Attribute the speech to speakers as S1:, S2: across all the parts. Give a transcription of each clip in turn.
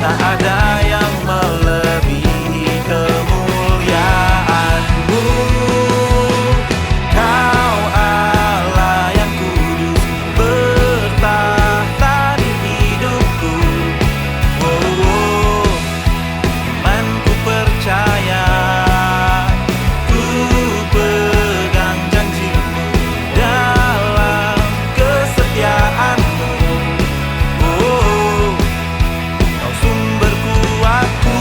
S1: tak ada yang melebihi kemuliaan-Mu. Kau Allah yang kudus bertahta di hidupku. Oh, imanku percaya, ku pegang janji-Mu dalam kesetiaan-Mu. Oh, Kau sumber kuatku.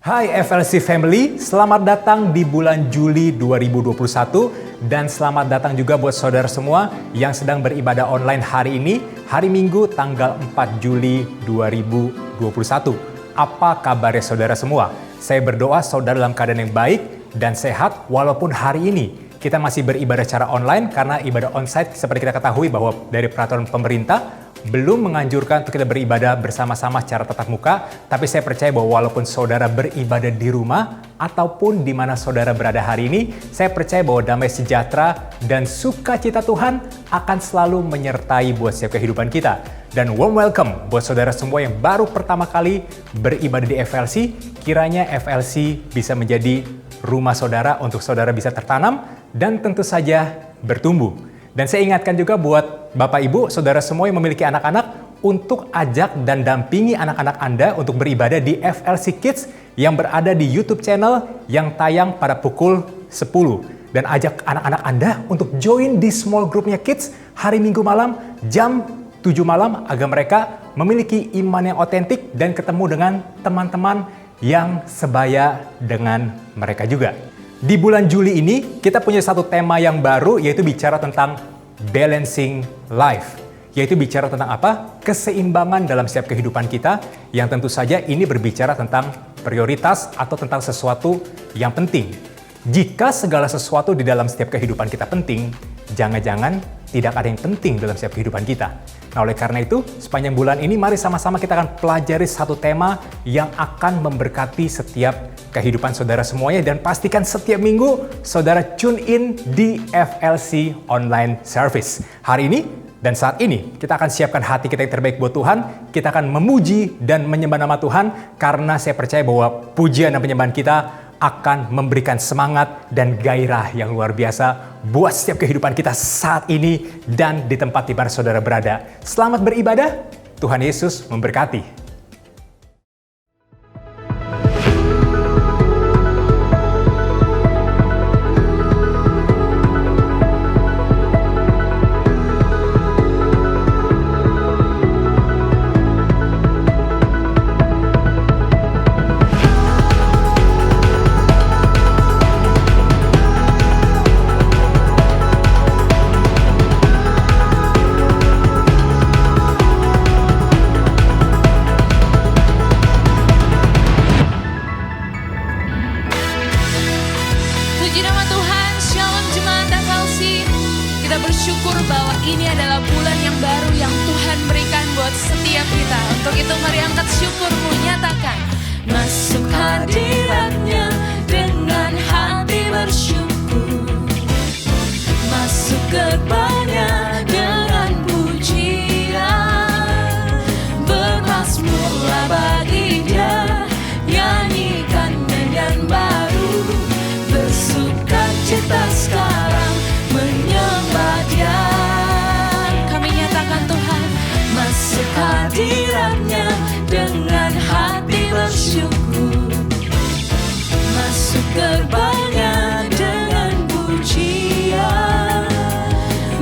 S2: Hai FLC Family, selamat datang di bulan Juli 2021 dan selamat datang juga buat saudara semua yang sedang beribadah online hari ini, hari Minggu tanggal 4 Juli 2021. Apa kabarnya saudara semua? Saya berdoa saudara dalam keadaan yang baik dan sehat walaupun hari ini kita masih beribadah secara online karena ibadah onsite seperti kita ketahui bahwa dari peraturan pemerintah belum menganjurkan untuk kita beribadah bersama-sama secara tatap muka, tapi saya percaya bahwa walaupun saudara beribadah di rumah ataupun di mana saudara berada hari ini, saya percaya bahwa damai sejahtera dan sukacita Tuhan akan selalu menyertai buat setiap kehidupan kita. Dan warm welcome buat saudara semua yang baru pertama kali beribadah di FLC, kiranya FLC bisa menjadi rumah saudara untuk saudara bisa tertanam dan tentu saja bertumbuh. Dan saya ingatkan juga buat Bapak Ibu, saudara semua yang memiliki anak-anak untuk ajak dan dampingi anak-anak Anda untuk beribadah di FLC Kids yang berada di YouTube channel yang tayang pada pukul 10. Dan ajak anak-anak Anda untuk join di small groupnya Kids hari Minggu malam jam 7 malam agar mereka memiliki iman yang otentik dan ketemu dengan teman-teman yang sebaya dengan mereka juga. Di bulan Juli ini, kita punya satu tema yang baru, yaitu bicara tentang balancing life. Yaitu bicara tentang apa? Keseimbangan dalam setiap kehidupan kita, yang tentu saja ini berbicara tentang prioritas atau tentang sesuatu yang penting. Jika segala sesuatu di dalam setiap kehidupan kita penting, jangan-jangan tidak ada yang penting dalam setiap kehidupan kita. Nah, oleh karena itu, sepanjang bulan ini mari sama-sama kita akan pelajari satu tema yang akan memberkati setiap kehidupan saudara semuanya, dan pastikan setiap minggu saudara tune in di FLC Online Service. Hari ini dan saat ini kita akan siapkan hati kita yang terbaik buat Tuhan. Kita akan memuji dan menyembah nama Tuhan karena saya percaya bahwa pujian dan penyembahan kita akan memberikan semangat dan gairah yang luar biasa buat setiap kehidupan kita saat ini dan di tempat di mana saudara berada. Selamat beribadah, Tuhan Yesus memberkati.
S3: Puji nama Tuhan, Shalom Jemaat FLC. Kita bersyukur bahwa ini adalah bulan yang baru yang Tuhan berikan buat setiap kita. Untuk itu mari angkat syukurmu, nyatakan. Masuk hadiratnya dengan hati bersyukur. Masuk gerbangnya dengan pujian. Bermazmurlah bagi Dia, nyanyikan nyanyian baru. Bersukacita sekarang menyembah Dia. Kami nyatakan Tuhan, masuk hadiratnya dengan hati bersyukur. Masuk gerbangnya dengan pujian.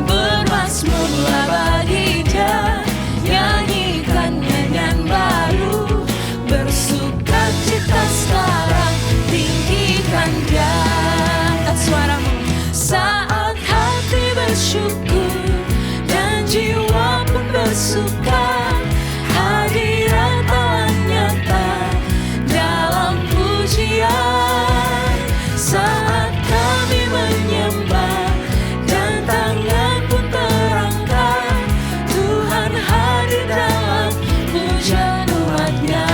S3: Bermazmurlah bagi Dia, nyanyikan nyanyian baru. Bersukacita sekarang, tinggikan Dia. Angkat suaramu. Saat hati bersyukur dan jiwa pun bersuka, hadirat Allah nyata dalam pujian. Saat kami menyembah dan tangan pun terangkat, Tuhan hadir dalam pujian umat-Nya.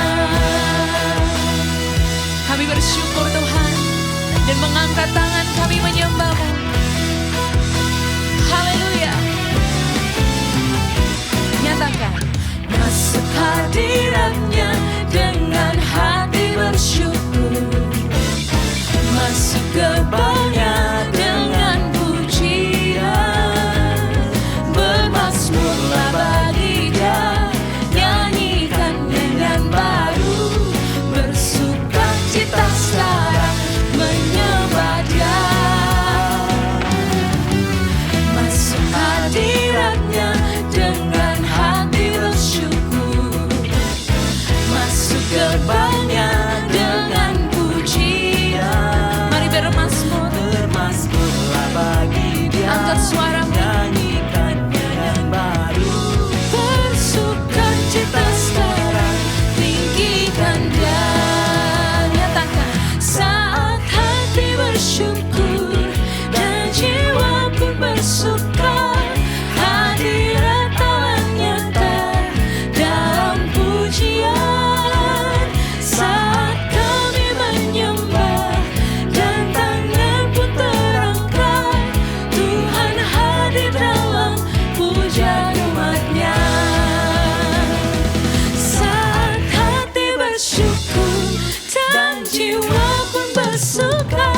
S3: suka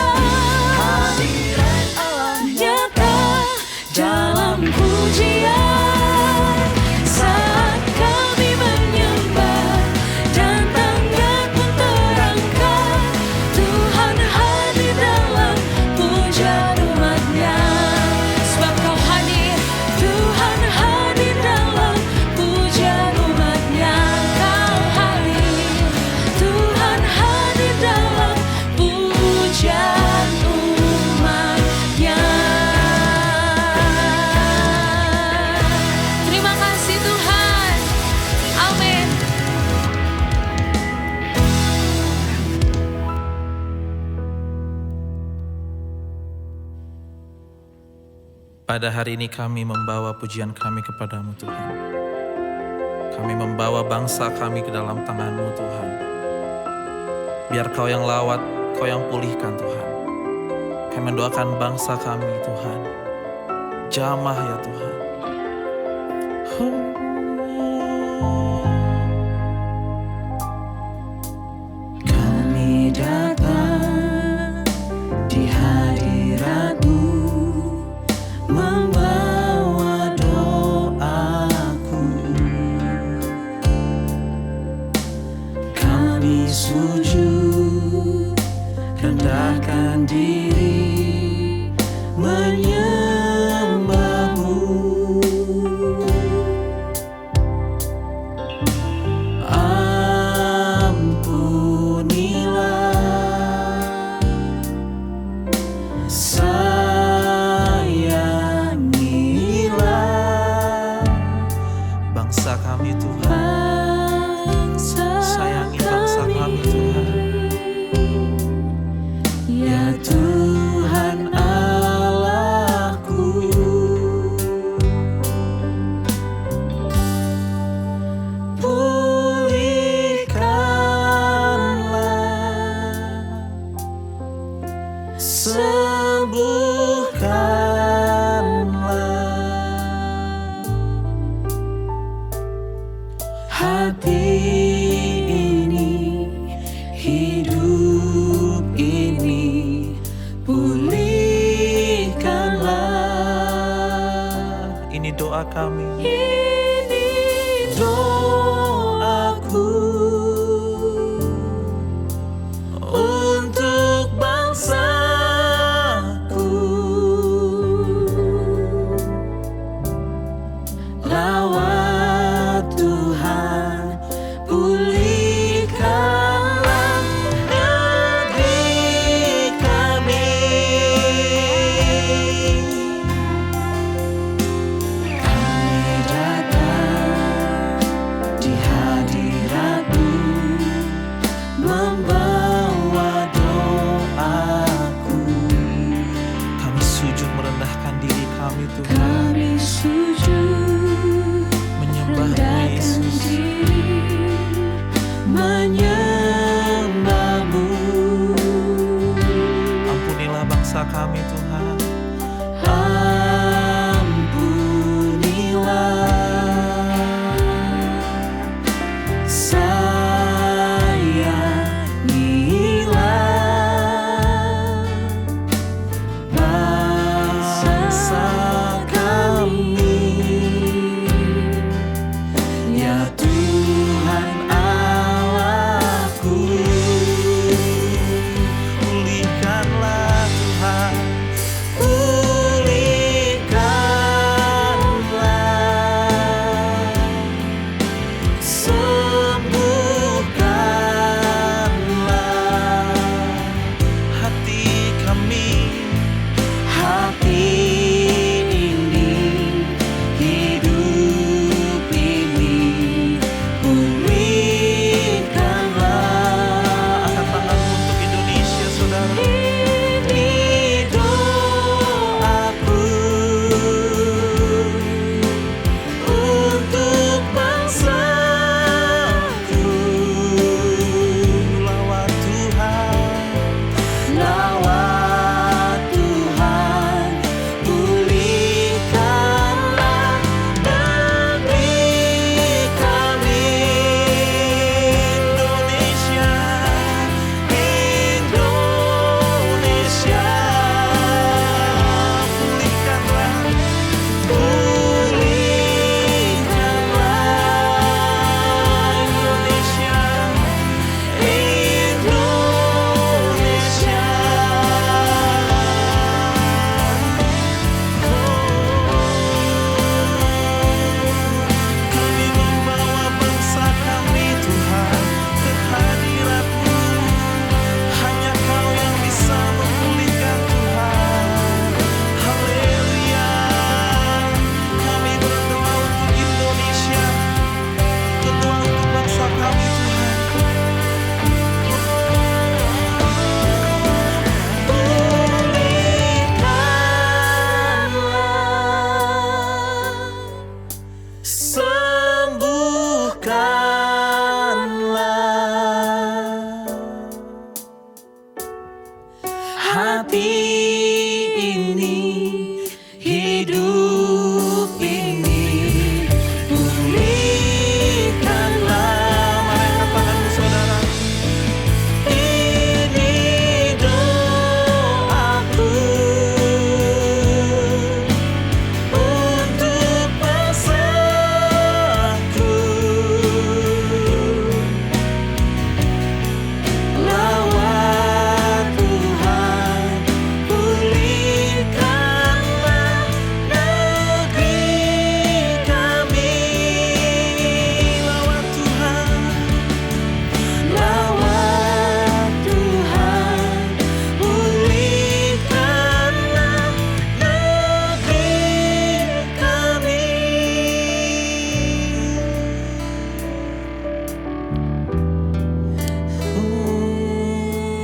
S3: hadirat Allah nyata dalam pujian. Saat kami menyembah dan tangan pun terangkat, Tuhan hadir dalam puja umat-Nya. Sebab Kau hadir, Tuhan hadir dalam puja umat-Nya. Kau hadir, Tuhan hadir dalam pujian umat-Nya. Terima kasih Tuhan. Amin.
S1: Pada hari ini kami membawa pujian kami kepadamu Tuhan. Kami membawa bangsa kami ke dalam tangan-Mu Tuhan. Biar Kau yang lawat, Kau yang pulihkan Tuhan. Kami mendoakan bangsa kami Tuhan. Jamah ya Tuhan. Kami datang di hadirat-Mu, membawa doaku. Kami sujud, rendahkan diri, menyembah-Mu. Ampunilah, sayangilah bangsa kami Tuhan. Sayangi bangsa kami Tuhan. Ya Tuhan Allahku, pulihkanlah, sembuhkanlah hati ini, hidup ini, pulihkanlah. Ini doa kami. Ini doaku untuk bangsaku. Lawat Tuhan, pulihkanlah negeri kami. Kami hati ini, hidup ini. Pulihkanlah, mari angkat tanganmu saudara. Ini doaku untuk bangsaku. Lawat Tuhan, pulihkanlah negeri kami. Lawat Tuhan, lawat Tuhan, pulihkanlah negeri kami.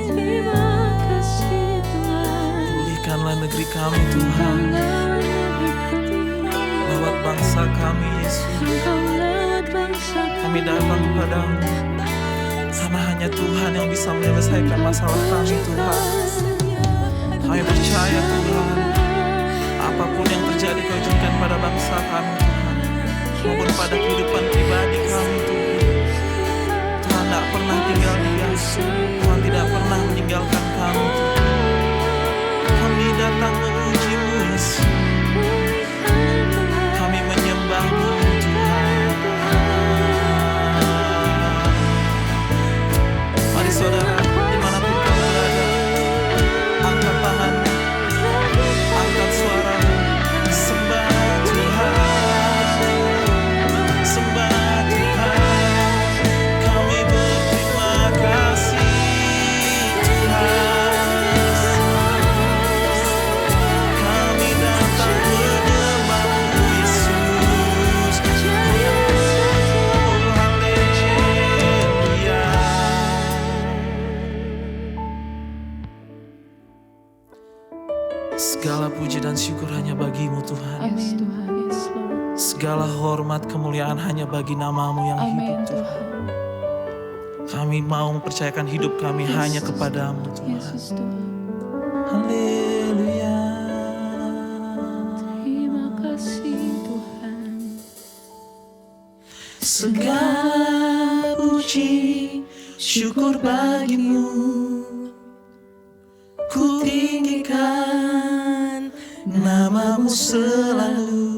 S3: Terima kasih Tuhan.
S1: Pulihkanlah negeri kami Tuhan, lewat bangsa kami Yesus. Kami datang kepadamu karena hanya Tuhan yang bisa menyelesaikan masalah kami Tuhan. Kami percaya Tuhan, apapun yang terjadi Kau izinkan pada bangsa kami Tuhan, maupun pada kehidupan pribadi kami Tuhan. Tuhan tidak pernah tinggal diam, Tuhan tidak pernah meninggalkan kami Tuhan. Kami datang memuji-Mu Yesus, kami menyembah-Mu Tuhan. Mari saudara, dimanapun kau berada, angkat tanganmu, angkat suaramu, sembah Tuhan, sembah Tuhan. Kami berterima kasih Tuhan. Kami datang menyembah-Mu Yesus. Oh, haleluya. Segala puji dan syukur hanya bagi-Mu Tuhan.
S3: Yes Tuhan, yes Lord.
S1: Segala hormat kemuliaan hanya bagi nama-Mu yang
S3: Amin
S1: hidup Tuhan.
S3: Tuhan.
S1: Kami mau mempercayakan hidup kami hanya kepada-Mu Tuhan.
S3: Yesus Tuhan.
S1: Haleluya.
S3: Terima kasih Tuhan.
S1: Segala puji syukur bagi-Mu, ku tinggikan nama-Mu selalu.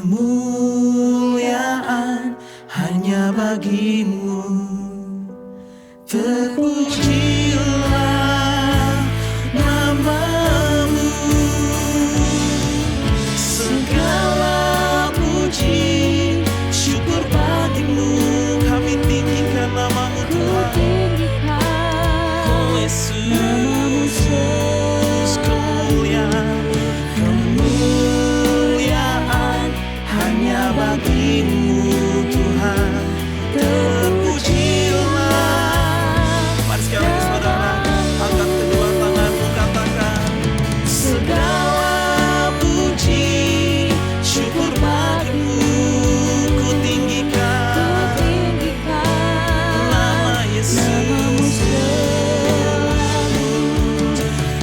S1: Kemuliaan hanya bagi-Mu, terpujilah nama-Mu. Segala puji syukur bagi-Mu, kami tinggikan nama-Mu Tuhan. Oh Yesus, kemuliaan hanya bagi-Mu Tuhan, terpujilah. Mari sekali lagi saudara, angkat kedua tanganmu, katakan segala puji syukur bagi-Mu, ku tinggikan nama Yesus.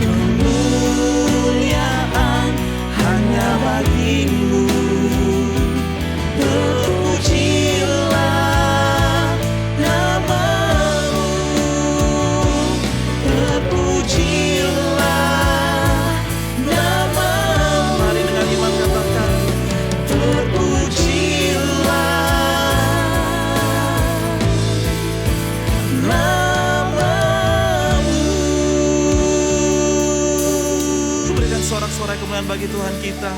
S1: Kemuliaan hanya bagi-Mu, terpujilah nama-Mu, terpujilah nama-Mu. Mari dengan iman katakan terpujilah nama-Mu. Berikan sorak-sorai kemuliaan bagi Tuhan kita.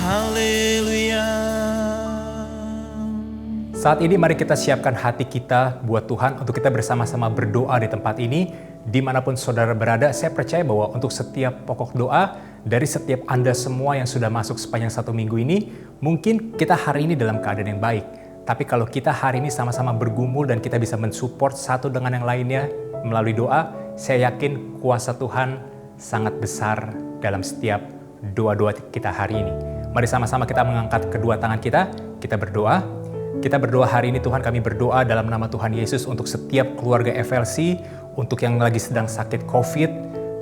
S1: Haleluya.
S2: Saat ini mari kita siapkan hati kita buat Tuhan untuk kita bersama-sama berdoa di tempat ini. Dimanapun saudara berada, saya percaya bahwa untuk setiap pokok doa dari setiap Anda semua yang sudah masuk sepanjang 1 minggu ini, mungkin kita hari ini dalam keadaan yang baik. Tapi kalau kita hari ini sama-sama bergumul dan kita bisa mensupport satu dengan yang lainnya melalui doa, saya yakin kuasa Tuhan sangat besar dalam setiap doa-doa kita hari ini. Mari sama-sama kita mengangkat kedua tangan kita berdoa. Kita berdoa hari ini Tuhan, kami berdoa dalam nama Tuhan Yesus untuk setiap keluarga FLC, untuk yang lagi sedang sakit COVID,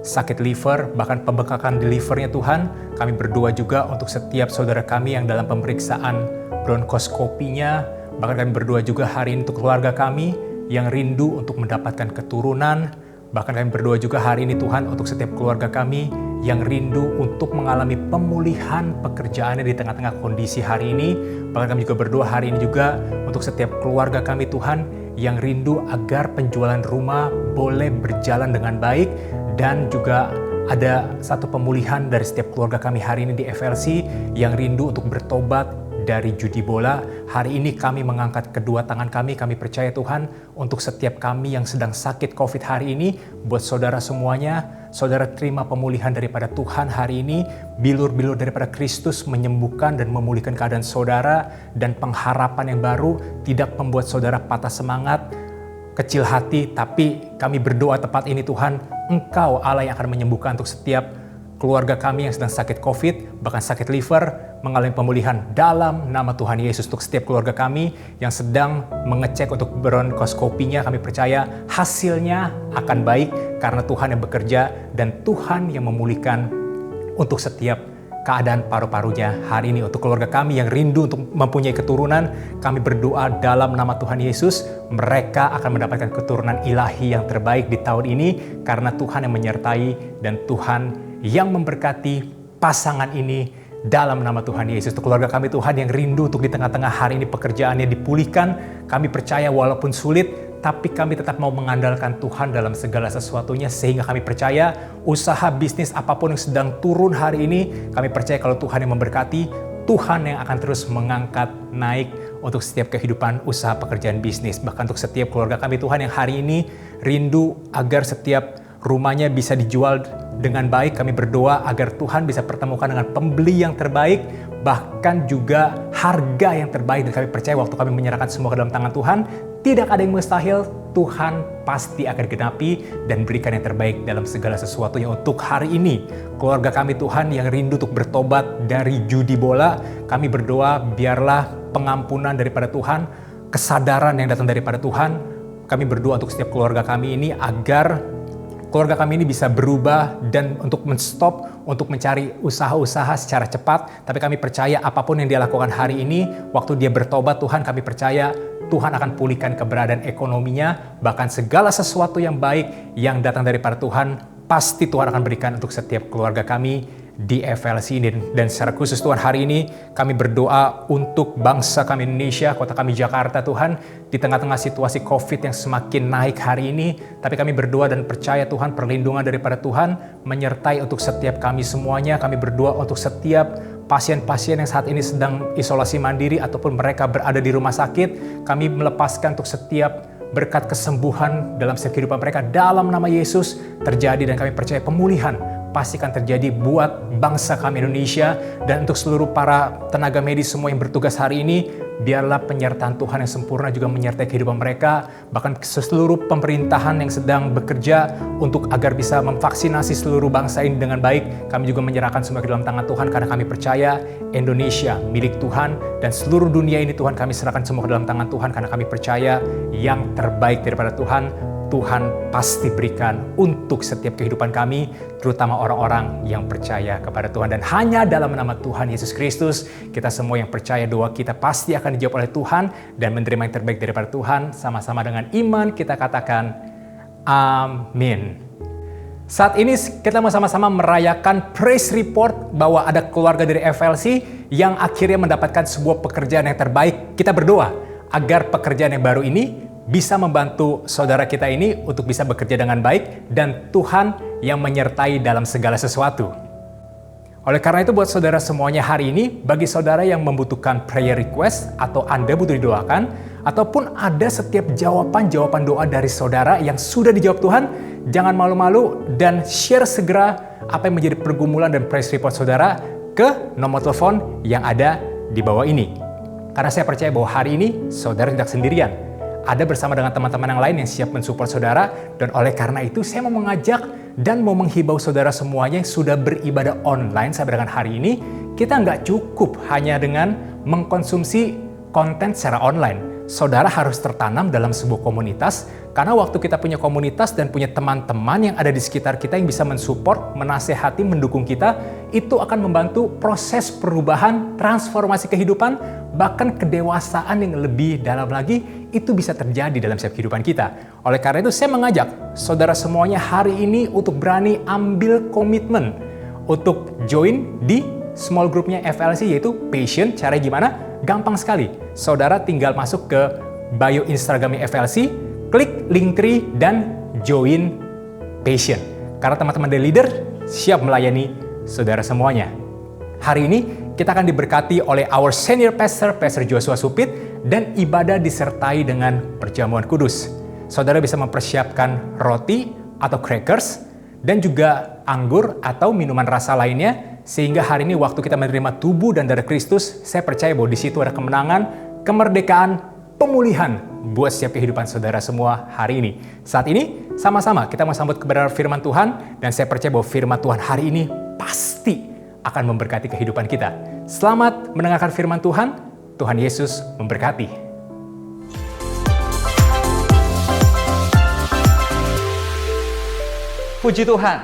S2: sakit liver, bahkan pembengkakan di livernya Tuhan. Kami berdoa juga untuk setiap saudara kami yang dalam pemeriksaan bronkoskopinya. Bahkan kami berdoa juga hari ini untuk keluarga kami yang rindu untuk mendapatkan keturunan. Bahkan kami berdoa juga hari ini Tuhan untuk setiap keluarga kami yang rindu untuk mengalami pemulihan pekerjaannya di tengah-tengah kondisi hari ini. Bahkan kami juga berdoa hari ini juga untuk setiap keluarga kami Tuhan yang rindu agar penjualan rumah boleh berjalan dengan baik. Dan juga ada satu pemulihan dari setiap keluarga kami hari ini di FLC yang rindu untuk bertobat dari judi bola. Hari ini kami mengangkat kedua tangan kami percaya Tuhan untuk setiap kami yang sedang sakit COVID hari ini. Buat saudara semuanya, saudara terima pemulihan daripada Tuhan hari ini. Bilur-bilur daripada Kristus menyembuhkan dan memulihkan keadaan saudara. Dan pengharapan yang baru tidak membuat saudara patah semangat, kecil hati, tapi kami berdoa tepat ini Tuhan, Engkau Allah yang akan menyembuhkan untuk setiap keluarga kami yang sedang sakit COVID, bahkan sakit liver, mengalami pemulihan dalam nama Tuhan Yesus. Untuk setiap keluarga kami yang sedang mengecek untuk bronkoskopinya, kami percaya hasilnya akan baik karena Tuhan yang bekerja dan Tuhan yang memulihkan untuk setiap keadaan paru-parunya hari ini. Untuk keluarga kami yang rindu untuk mempunyai keturunan, kami berdoa dalam nama Tuhan Yesus, mereka akan mendapatkan keturunan ilahi yang terbaik di tahun ini karena Tuhan yang menyertai dan Tuhan yang memberkati pasangan ini dalam nama Tuhan Yesus. Untuk keluarga kami Tuhan yang rindu untuk di tengah-tengah hari ini pekerjaannya dipulihkan, kami percaya walaupun sulit, tapi kami tetap mau mengandalkan Tuhan dalam segala sesuatunya, sehingga kami percaya usaha bisnis apapun yang sedang turun hari ini, kami percaya kalau Tuhan yang memberkati, Tuhan yang akan terus mengangkat naik untuk setiap kehidupan usaha pekerjaan bisnis. Bahkan untuk setiap keluarga kami Tuhan yang hari ini rindu agar setiap rumahnya bisa dijual dengan baik, kami berdoa agar Tuhan bisa pertemukan dengan pembeli yang terbaik, bahkan juga harga yang terbaik. Dan kami percaya waktu kami menyerahkan semua ke dalam tangan Tuhan, tidak ada yang mustahil. Tuhan pasti akan genapi dan berikan yang terbaik dalam segala sesuatunya. Untuk hari ini, keluarga kami Tuhan yang rindu untuk bertobat dari judi bola, kami berdoa biarlah pengampunan daripada Tuhan, kesadaran yang datang daripada Tuhan. Kami berdoa untuk setiap keluarga kami ini agar keluarga kami ini bisa berubah dan untuk menstop, untuk mencari usaha-usaha secara cepat. Tapi kami percaya apapun yang dia lakukan hari ini, waktu dia bertobat Tuhan, kami percaya Tuhan akan pulihkan keberadaan ekonominya. Bahkan segala sesuatu yang baik yang datang daripada Tuhan, pasti Tuhan akan berikan untuk setiap keluarga kami di FLC ini. Dan secara khusus Tuhan hari ini kami berdoa untuk bangsa kami Indonesia, kota kami Jakarta Tuhan, di tengah-tengah situasi COVID yang semakin naik hari ini. Tapi kami berdoa dan percaya Tuhan perlindungan daripada Tuhan menyertai untuk setiap kami semuanya. Kami berdoa untuk setiap pasien-pasien yang saat ini sedang isolasi mandiri ataupun mereka berada di rumah sakit. Kami melepaskan untuk setiap berkat kesembuhan dalam setiap kehidupan mereka dalam nama Yesus terjadi. Dan kami percaya pemulihan pasti akan terjadi buat bangsa kami Indonesia. Dan untuk seluruh para tenaga medis semua yang bertugas hari ini, biarlah penyertaan Tuhan yang sempurna juga menyertai kehidupan mereka. Bahkan seluruh pemerintahan yang sedang bekerja untuk agar bisa memvaksinasi seluruh bangsa ini dengan baik, kami juga menyerahkan semua ke dalam tangan Tuhan, karena kami percaya Indonesia milik Tuhan dan seluruh dunia ini Tuhan kami serahkan semua ke dalam tangan Tuhan, karena kami percaya yang terbaik daripada Tuhan pasti berikan untuk setiap kehidupan kami, terutama orang-orang yang percaya kepada Tuhan. Dan hanya dalam nama Tuhan Yesus Kristus, kita semua yang percaya doa kita pasti akan dijawab oleh Tuhan dan menerima yang terbaik daripada Tuhan. Sama-sama dengan iman kita katakan, amin. Saat ini kita mau sama-sama merayakan praise report bahwa ada keluarga dari FLC yang akhirnya mendapatkan sebuah pekerjaan yang terbaik. Kita berdoa agar pekerjaan yang baru ini bisa membantu saudara kita ini untuk bisa bekerja dengan baik dan Tuhan yang menyertai dalam segala sesuatu. Oleh karena itu buat saudara semuanya hari ini, bagi saudara yang membutuhkan prayer request atau Anda butuh didoakan, ataupun ada setiap jawaban doa dari saudara yang sudah dijawab Tuhan, jangan malu-malu dan share segera apa yang menjadi pergumulan dan praise report saudara ke nomor telepon yang ada di bawah ini. Karena saya percaya bahwa hari ini saudara tidak sendirian. Ada bersama dengan teman-teman yang lain yang siap mensupport saudara. Dan oleh karena itu saya mau mengajak dan mau menghibau saudara semuanya yang sudah beribadah online sampai dengan hari ini. Kita nggak cukup hanya dengan mengkonsumsi konten secara online. saudara harus tertanam dalam sebuah komunitas, karena waktu kita punya komunitas dan punya teman-teman yang ada di sekitar kita yang bisa mensupport, menasehati, mendukung kita, itu akan membantu proses perubahan, transformasi kehidupan, bahkan kedewasaan yang lebih dalam lagi, itu bisa terjadi dalam setiap kehidupan kita. Oleh karena itu, saya mengajak saudara semuanya hari ini untuk berani ambil komitmen untuk join di small groupnya FLC, yaitu Passion. Caranya gimana? Gampang sekali. Saudara tinggal masuk ke bio Instagramnya FLC, klik Linktree dan join Passion. Karena teman-teman The Leader siap melayani saudara semuanya. Hari ini kita akan diberkati oleh our senior pastor, Pastor Joshua Supit, dan ibadah disertai dengan perjamuan kudus. Saudara bisa mempersiapkan roti atau crackers dan juga anggur atau minuman rasa lainnya, sehingga hari ini waktu kita menerima tubuh dan darah Kristus, saya percaya bahwa di situ ada kemenangan, kemerdekaan, pemulihan buat setiap kehidupan saudara semua hari ini. Saat ini, sama-sama kita mau sambut kebenaran firman Tuhan, dan saya percaya bahwa firman Tuhan hari ini pasti akan memberkati kehidupan kita. Selamat mendengarkan firman Tuhan. Tuhan Yesus memberkati.
S4: Puji Tuhan,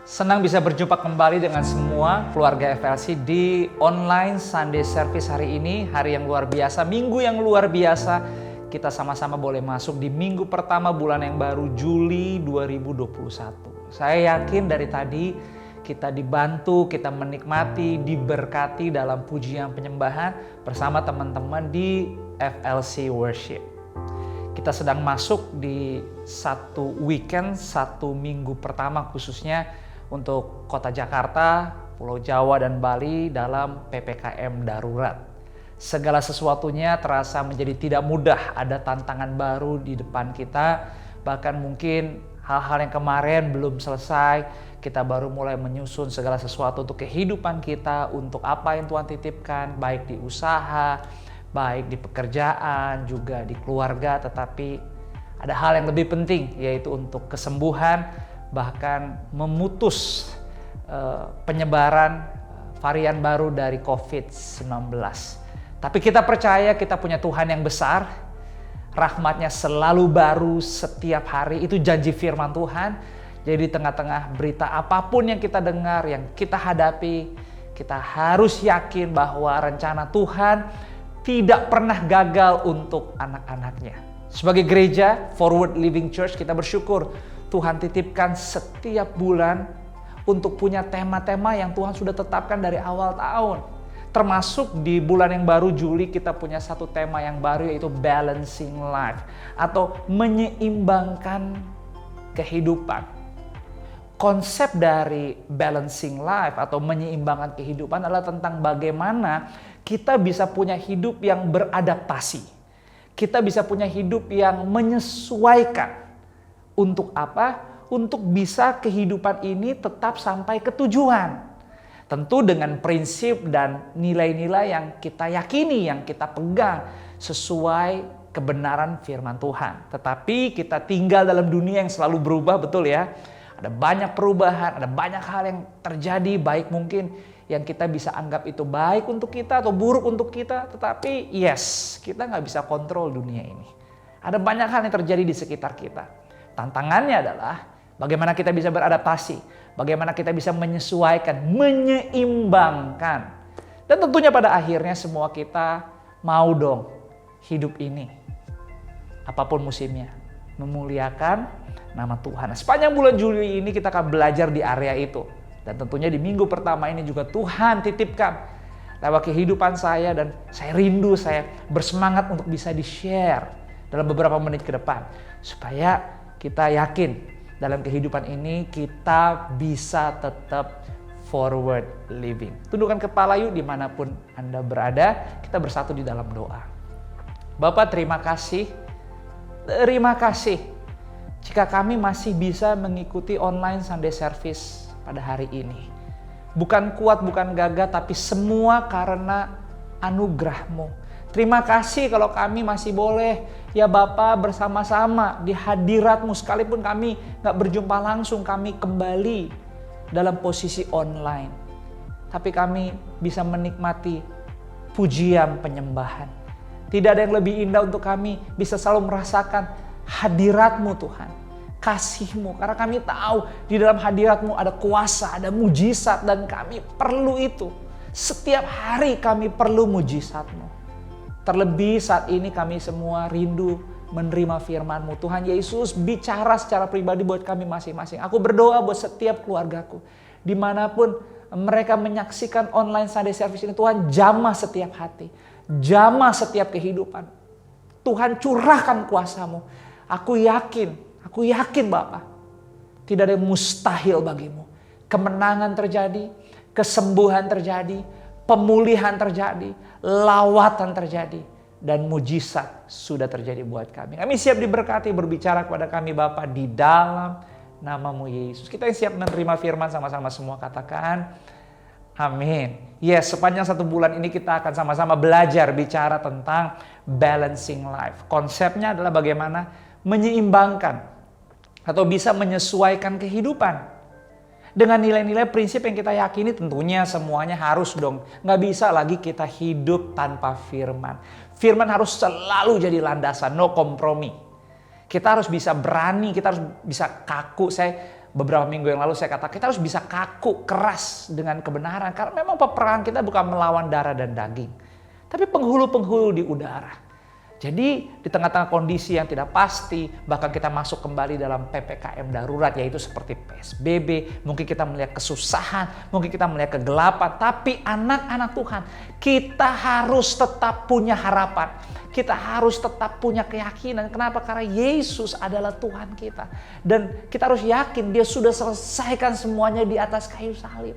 S4: senang bisa berjumpa kembali dengan semua keluarga FLC di online Sunday Service hari ini. Hari yang luar biasa, minggu yang luar biasa. Kita sama-sama boleh masuk di minggu pertama bulan yang baru, Juli 2021. Saya yakin dari tadi kita dibantu, kita menikmati, diberkati dalam pujian penyembahan bersama teman-teman di FLC Worship. Kita sedang masuk di satu weekend, satu minggu pertama khususnya untuk Kota Jakarta, Pulau Jawa, dan Bali dalam PPKM darurat. Segala sesuatunya terasa menjadi tidak mudah, ada tantangan baru di depan kita, bahkan mungkin hal-hal yang kemarin belum selesai, kita baru mulai menyusun segala sesuatu untuk kehidupan kita, untuk apa yang Tuhan titipkan, baik di usaha, baik di pekerjaan, juga di keluarga, tetapi ada hal yang lebih penting, yaitu untuk kesembuhan, bahkan memutus penyebaran varian baru dari COVID-19. Tapi kita percaya kita punya Tuhan yang besar, rahmat-Nya selalu baru setiap hari, itu janji firman Tuhan. Jadi di tengah-tengah berita apapun yang kita dengar, yang kita hadapi, kita harus yakin bahwa rencana Tuhan tidak pernah gagal untuk anak-anaknya. Sebagai gereja Forward Living Church, kita bersyukur Tuhan titipkan setiap bulan untuk punya tema-tema yang Tuhan sudah tetapkan dari awal tahun. Termasuk di bulan yang baru Juli, kita punya satu tema yang baru, yaitu Balancing Life atau menyeimbangkan kehidupan. Konsep dari balancing life atau menyeimbangkan kehidupan adalah tentang bagaimana kita bisa punya hidup yang beradaptasi. Kita bisa punya hidup yang menyesuaikan. Untuk apa? Untuk bisa kehidupan ini tetap sampai ke tujuan. Tentu dengan prinsip dan nilai-nilai yang kita yakini, yang kita pegang sesuai kebenaran firman Tuhan. Tetapi kita tinggal dalam dunia yang selalu berubah, betul ya? Ada banyak perubahan, ada banyak hal yang terjadi, baik mungkin yang kita bisa anggap itu baik untuk kita atau buruk untuk kita. Tetapi yes, kita nggak bisa kontrol dunia ini. Ada banyak hal yang terjadi di sekitar kita. Tantangannya adalah bagaimana kita bisa beradaptasi, bagaimana kita bisa menyesuaikan, menyeimbangkan. Dan tentunya pada akhirnya semua kita mau dong hidup ini, apapun musimnya, memuliakan nama Tuhan. Nah, sepanjang bulan Juli ini kita akan belajar di area itu. Dan tentunya di minggu pertama ini juga Tuhan titipkan lewat kehidupan saya, dan saya rindu, saya bersemangat untuk bisa di-share dalam beberapa menit ke depan. Supaya kita yakin dalam kehidupan ini kita bisa tetap forward living. Tundukkan kepala yuk dimanapun Anda berada, kita bersatu di dalam doa. Bapak, terima kasih. Terima kasih jika kami masih bisa mengikuti online Sunday Service pada hari ini. Bukan kuat, bukan gagah, tapi semua karena anugerah-Mu. Terima kasih kalau kami masih boleh, ya Bapa, bersama-sama di hadirat-Mu. Sekalipun kami gak berjumpa langsung, kami kembali dalam posisi online. Tapi kami bisa menikmati pujian penyembahan. Tidak ada yang lebih indah untuk kami bisa selalu merasakan hadirat-Mu Tuhan. Kasih-Mu, karena kami tahu di dalam hadirat-Mu ada kuasa, ada mujizat, dan kami perlu itu. Setiap hari kami perlu mujizat-Mu. Terlebih saat ini kami semua rindu menerima firman-Mu. Tuhan Yesus, bicara secara pribadi buat kami masing-masing. Aku berdoa buat setiap keluargaku. Dimanapun mereka menyaksikan online Sunday Service ini, Tuhan jamah setiap hati. Jamah setiap kehidupan. Tuhan curahkan kuasa-Mu. Aku yakin Bapa, tidak ada yang mustahil bagimu. Kemenangan terjadi, kesembuhan terjadi, pemulihan terjadi, lawatan terjadi, dan mujizat sudah terjadi buat kami. Kami siap diberkati, berbicara kepada kami Bapa di dalam nama-Mu Yesus. Kita yang siap menerima firman sama-sama semua katakan amin. Yes, sepanjang 1 bulan ini kita akan sama-sama belajar bicara tentang balancing life. Konsepnya adalah bagaimana menyeimbangkan atau bisa menyesuaikan kehidupan dengan nilai-nilai prinsip yang kita yakini. Tentunya semuanya harus dong. Nggak bisa lagi kita hidup tanpa firman. Firman harus selalu jadi landasan, no kompromi. Kita harus bisa berani, kita harus bisa kaku. Beberapa minggu yang lalu saya katakan kita harus bisa kaku, keras dengan kebenaran. Karena memang peperangan kita bukan melawan darah dan daging, tapi penghulu-penghulu di udara. Jadi di tengah-tengah kondisi yang tidak pasti, bahkan kita masuk kembali dalam PPKM darurat, yaitu seperti PSBB, mungkin kita melihat kesusahan, mungkin kita melihat kegelapan, tapi anak-anak Tuhan, kita harus tetap punya harapan. Kita harus tetap punya keyakinan. Kenapa? Karena Yesus adalah Tuhan kita. Dan kita harus yakin Dia sudah selesaikan semuanya di atas kayu salib.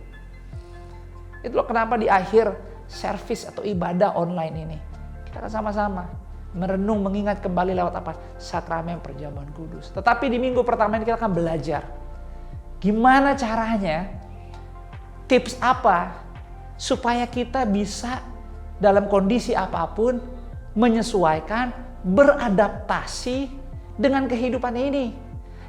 S4: Itulah kenapa di akhir service atau ibadah online ini, kita akan sama-sama merenung, mengingat kembali lewat apa? Sakramen perjamuan kudus. Tetapi di minggu pertama ini kita akan belajar gimana caranya, tips apa supaya kita bisa dalam kondisi apapun menyesuaikan, beradaptasi dengan kehidupan ini.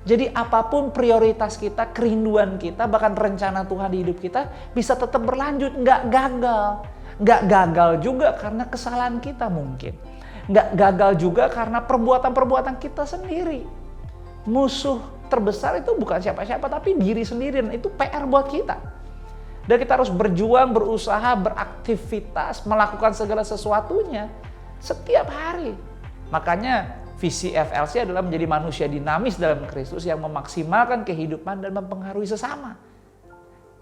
S4: Jadi apapun prioritas kita, kerinduan kita, bahkan rencana Tuhan di hidup kita bisa tetap berlanjut, nggak gagal. Nggak gagal juga karena kesalahan kita mungkin. Nggak gagal juga karena perbuatan-perbuatan kita sendiri. Musuh terbesar itu bukan siapa-siapa tapi diri sendiri, dan itu PR buat kita. Dan kita harus berjuang, berusaha, beraktivitas, melakukan segala sesuatunya setiap hari. Makanya visi FLC adalah menjadi manusia dinamis dalam Kristus yang memaksimalkan kehidupan dan mempengaruhi sesama.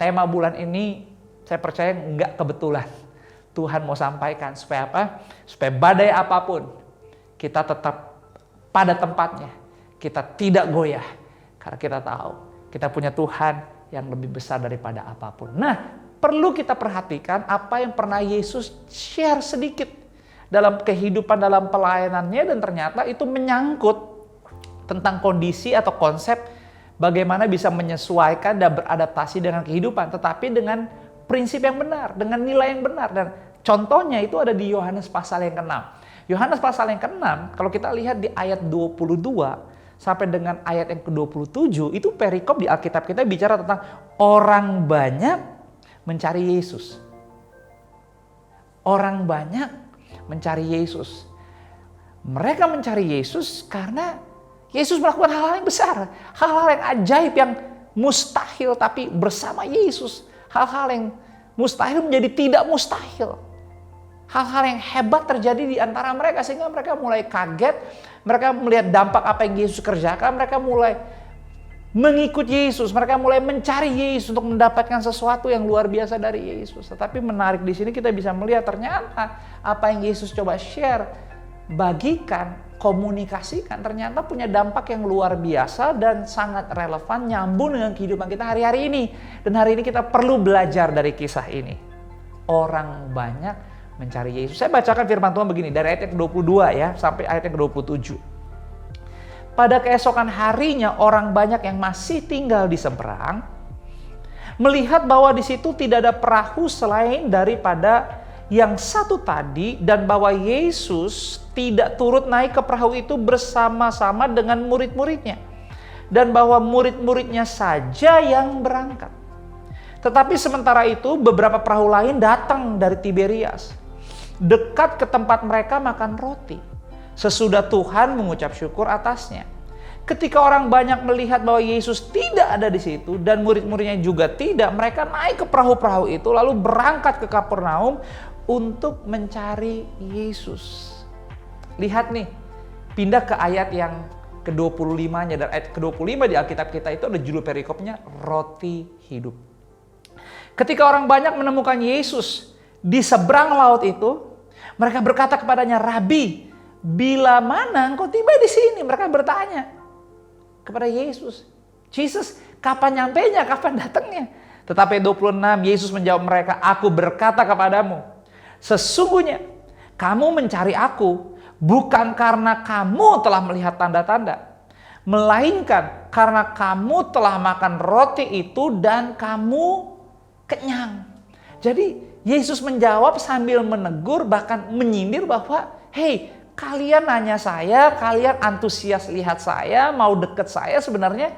S4: Tema bulan ini saya percaya nggak kebetulan. Tuhan mau sampaikan supaya apa? Supaya badai apapun kita tetap pada tempatnya. Kita tidak goyah. Karena kita tahu kita punya Tuhan yang lebih besar daripada apapun. Nah, perlu kita perhatikan apa yang pernah Yesus share sedikit dalam kehidupan, dalam pelayanannya, dan ternyata itu menyangkut tentang kondisi atau konsep bagaimana bisa menyesuaikan dan beradaptasi dengan kehidupan, tetapi dengan prinsip yang benar, dengan nilai yang benar. Dan contohnya itu ada di Yohanes pasal yang ke-6. Yohanes pasal yang ke-6, kalau kita lihat di ayat 22 sampai dengan ayat yang ke-27, itu perikop di Alkitab kita bicara tentang orang banyak mencari Yesus. Orang banyak mencari Yesus. Mereka mencari Yesus karena Yesus melakukan hal-hal yang besar, hal-hal yang ajaib, yang mustahil tapi bersama Yesus. Hal-hal yang mustahil menjadi tidak mustahil. Hal-hal yang hebat terjadi di antara mereka sehingga mereka mulai kaget, mereka melihat dampak apa yang Yesus kerjakan, mereka mulai mengikut Yesus, mereka mulai mencari Yesus untuk mendapatkan sesuatu yang luar biasa dari Yesus. Tetapi menarik di sini kita bisa melihat ternyata apa yang Yesus coba share, bagikan, komunikasikan, ternyata punya dampak yang luar biasa dan sangat relevan, nyambung dengan kehidupan kita hari-hari ini. Dan hari ini kita perlu belajar dari kisah ini. Orang banyak mencari Yesus. Saya bacakan firman Tuhan begini, dari ayat yang ke-22 ya, sampai ayat yang ke-27. Pada keesokan harinya orang banyak yang masih tinggal di seberang melihat bahwa di situ tidak ada perahu selain daripada yang satu tadi, dan bahwa Yesus tidak turut naik ke perahu itu bersama-sama dengan murid-muridnya, dan bahwa murid-muridnya saja yang berangkat. Tetapi sementara itu beberapa perahu lain datang dari Tiberias. dekat ke tempat mereka makan roti. Sesudah Tuhan mengucap syukur atasnya. Ketika orang banyak melihat bahwa Yesus tidak ada di situ dan murid-muridnya juga tidak, mereka naik ke perahu-perahu itu lalu berangkat ke Kapernaum untuk mencari Yesus. Lihat nih, pindah ke ayat yang ke-25-nya, dan ayat ke-25 di Alkitab kita itu ada judul perikopnya roti hidup. Ketika orang banyak menemukan Yesus di seberang laut itu, mereka berkata kepadanya, "Rabi, bila mana engkau tiba di sini?" Mereka bertanya kepada Yesus, "Jesus, kapan nyampainya? Kapan datangnya?" Tetapi 26 Yesus menjawab mereka, "Aku berkata kepadamu, sesungguhnya kamu mencari aku bukan karena kamu telah melihat tanda-tanda, melainkan karena kamu telah makan roti itu dan kamu kenyang." Jadi Yesus menjawab sambil menegur, bahkan menyindir bahwa, "Hei, kalian nanya saya, kalian antusias lihat saya, mau deket saya, sebenarnya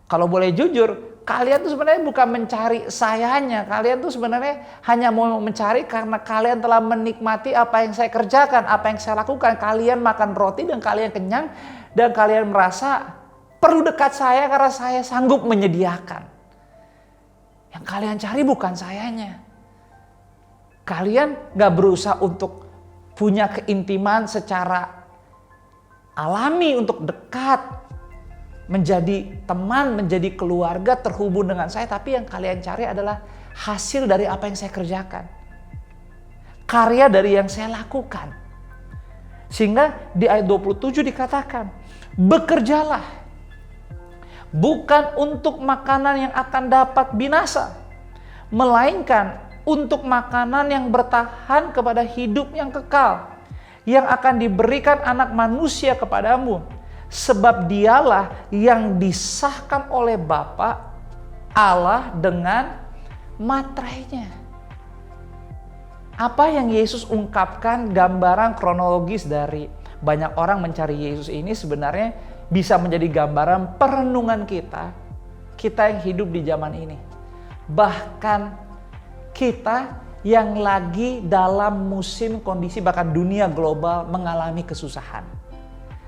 S4: kalau boleh jujur, kalian tuh sebenarnya bukan mencari sayanya. Kalian tuh sebenarnya hanya mau mencari karena kalian telah menikmati apa yang saya kerjakan, apa yang saya lakukan. Kalian makan roti dan kalian kenyang dan kalian merasa perlu dekat saya karena saya sanggup menyediakan. Yang kalian cari bukan sayanya. Kalian gak berusaha untuk punya keintiman secara alami, untuk dekat, menjadi teman, menjadi keluarga, terhubung dengan saya. Tapi yang kalian cari adalah hasil dari apa yang saya kerjakan. Karya dari yang saya lakukan. Sehingga di ayat 27 dikatakan, "Bekerjalah bukan untuk makanan yang akan dapat binasa, melainkan untuk makanan yang bertahan kepada hidup yang kekal, yang akan diberikan Anak Manusia kepadamu, sebab dialah yang disahkan oleh Bapa Allah dengan materainya." Apa yang Yesus ungkapkan, gambaran kronologis dari banyak orang mencari Yesus ini sebenarnya bisa menjadi gambaran perenungan kita yang hidup di zaman ini. Bahkan kita yang lagi dalam musim kondisi bahkan dunia global mengalami kesusahan.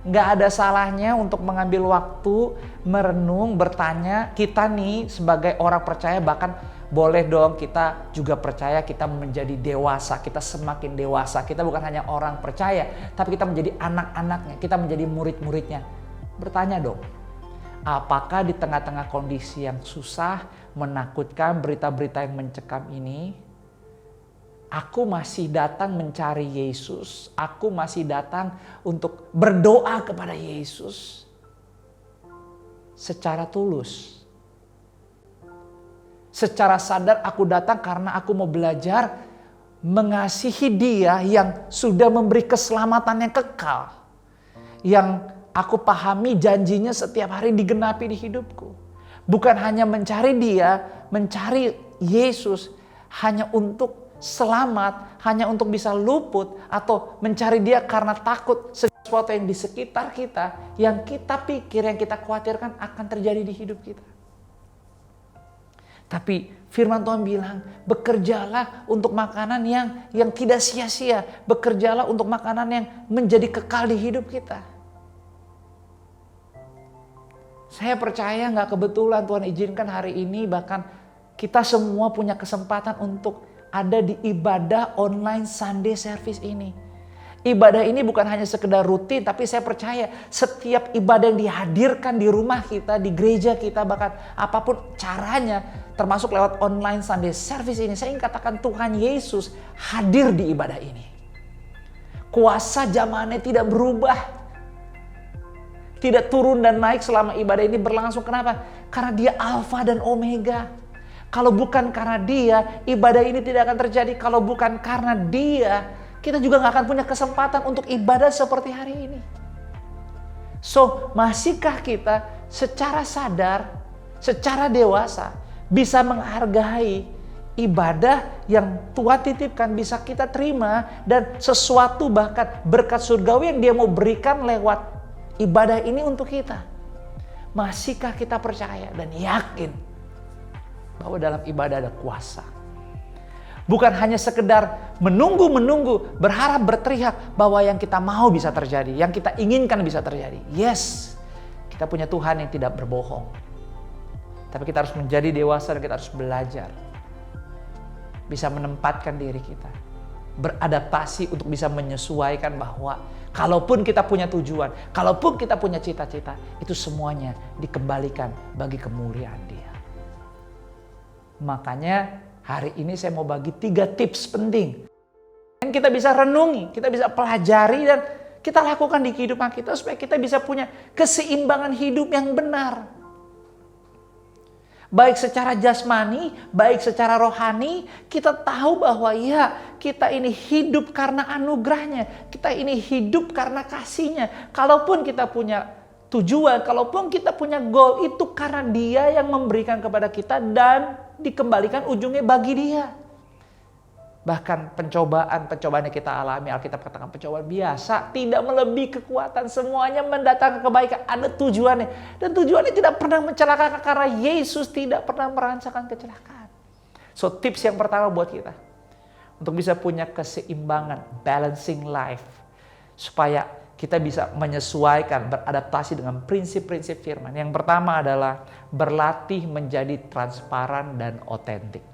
S4: Nggak ada salahnya untuk mengambil waktu merenung, bertanya. Kita nih sebagai orang percaya, bahkan boleh dong kita juga percaya kita menjadi dewasa. Kita semakin dewasa. Kita bukan hanya orang percaya, tapi kita menjadi anak-anaknya. Kita menjadi murid-muridnya. Bertanya dong, apakah di tengah-tengah kondisi yang susah, menakutkan, berita-berita yang mencekam ini, aku masih datang mencari Yesus. Aku masih datang untuk berdoa kepada Yesus secara tulus. Secara sadar aku datang karena aku mau belajar mengasihi Dia yang sudah memberi keselamatan yang kekal. Yang aku pahami janjinya setiap hari digenapi di hidupku. Bukan hanya mencari Dia, mencari Yesus hanya untuk selamat, hanya untuk bisa luput, atau mencari Dia karena takut sesuatu yang di sekitar kita, yang kita pikir, yang kita khawatirkan akan terjadi di hidup kita. Tapi firman Tuhan bilang, bekerjalah untuk makanan yang tidak sia-sia, bekerjalah untuk makanan yang menjadi kekal di hidup kita. Saya percaya gak kebetulan Tuhan izinkan hari ini bahkan kita semua punya kesempatan untuk ada di ibadah online Sunday Service ini. Ibadah ini bukan hanya sekedar rutin, tapi saya percaya setiap ibadah yang dihadirkan di rumah kita, di gereja kita, bahkan apapun caranya, termasuk lewat online Sunday Service ini, saya ingin katakan Tuhan Yesus hadir di ibadah ini. Kuasa zamannya tidak berubah. Tidak turun dan naik selama ibadah ini berlangsung. Kenapa? Karena Dia Alfa dan Omega. Kalau bukan karena Dia, ibadah ini tidak akan terjadi. Kalau bukan karena Dia, kita juga gak akan punya kesempatan untuk ibadah seperti hari ini. So, masihkah kita secara sadar, secara dewasa, bisa menghargai ibadah yang Tuhan titipkan, bisa kita terima, dan sesuatu bahkan berkat surgawi yang Dia mau berikan lewat ibadah ini untuk kita? Masihkah kita percaya dan yakin bahwa dalam ibadah ada kuasa? Bukan hanya sekedar menunggu-menunggu, berharap berteriak bahwa yang kita mau bisa terjadi, yang kita inginkan bisa terjadi. Yes, kita punya Tuhan yang tidak berbohong. Tapi kita harus menjadi dewasa dan kita harus belajar. Bisa menempatkan diri kita. Beradaptasi untuk bisa menyesuaikan bahwa kalaupun kita punya tujuan, kalaupun kita punya cita-cita, itu semuanya dikembalikan bagi kemuliaan Dia. Makanya hari ini saya mau bagi 3 tips penting yang kita bisa renungi, kita bisa pelajari dan kita lakukan di kehidupan kita supaya kita bisa punya keseimbangan hidup yang benar. Baik secara jasmani, baik secara rohani, kita tahu bahwa ya kita ini hidup karena anugerahnya. Kita ini hidup karena kasihnya. Kalaupun kita punya tujuan, kalaupun kita punya goal, itu karena Dia yang memberikan kepada kita dan dikembalikan ujungnya bagi Dia. Bahkan pencobaan yang kita alami, Alkitab katakan pencobaan biasa, tidak melebihi kekuatan, semuanya mendatangkan kebaikan, ada tujuannya. Dan tujuannya tidak pernah mencelakakan karena Yesus tidak pernah merancangkan kecelakaan. So tips yang pertama buat kita, untuk bisa punya keseimbangan, balancing life, supaya kita bisa menyesuaikan, beradaptasi dengan prinsip-prinsip firman. Yang pertama adalah berlatih menjadi transparan dan otentik.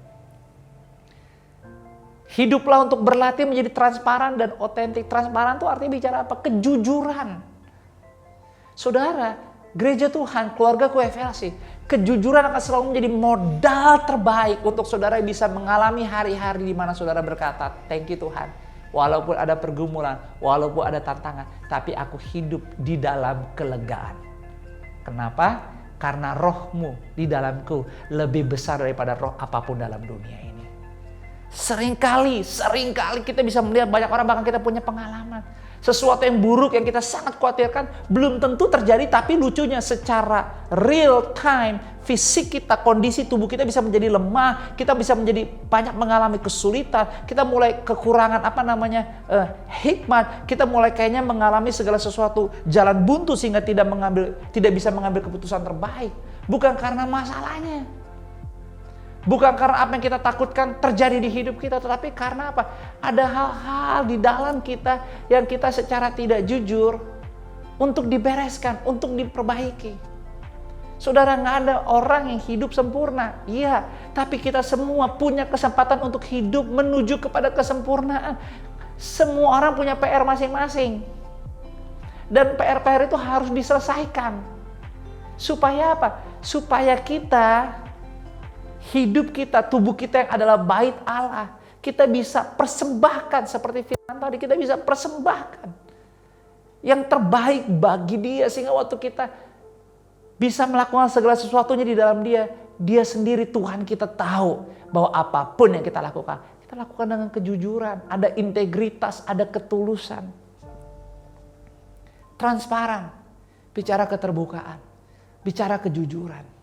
S4: Hiduplah untuk berlatih menjadi transparan dan otentik. Transparan itu artinya bicara apa? Kejujuran. Saudara, gereja Tuhan, keluargaku FLC, kejujuran akan selalu menjadi modal terbaik untuk saudara bisa mengalami hari-hari di mana saudara berkata, thank you Tuhan. Walaupun ada pergumulan, walaupun ada tantangan, tapi aku hidup di dalam kelegaan. Kenapa? Karena rohmu di dalamku lebih besar daripada roh apapun dalam dunia ini. Seringkali kita bisa melihat banyak orang, bahkan kita punya pengalaman. Sesuatu yang buruk yang kita sangat khawatirkan belum tentu terjadi, tapi lucunya secara real time, fisik kita, kondisi tubuh kita bisa menjadi lemah, kita bisa menjadi banyak mengalami kesulitan, kita mulai kekurangan hikmat, kita mulai kayaknya mengalami segala sesuatu jalan buntu sehingga tidak bisa mengambil keputusan terbaik. Bukan karena masalahnya. Bukan karena apa yang kita takutkan terjadi di hidup kita, tetapi karena apa? Ada hal-hal di dalam kita yang kita secara tidak jujur untuk dibereskan, untuk diperbaiki. Saudara, nggak ada orang yang hidup sempurna. Iya, tapi kita semua punya kesempatan untuk hidup menuju kepada kesempurnaan. Semua orang punya PR masing-masing. Dan PR-PR itu harus diselesaikan. Supaya apa? Supaya kita hidup kita, tubuh kita yang adalah bait Allah, kita bisa persembahkan seperti firman tadi, kita bisa persembahkan yang terbaik bagi Dia, sehingga waktu kita bisa melakukan segala sesuatunya di dalam Dia sendiri, Tuhan kita tahu bahwa apapun yang kita lakukan dengan kejujuran, ada integritas, ada ketulusan, transparan, bicara keterbukaan, bicara kejujuran.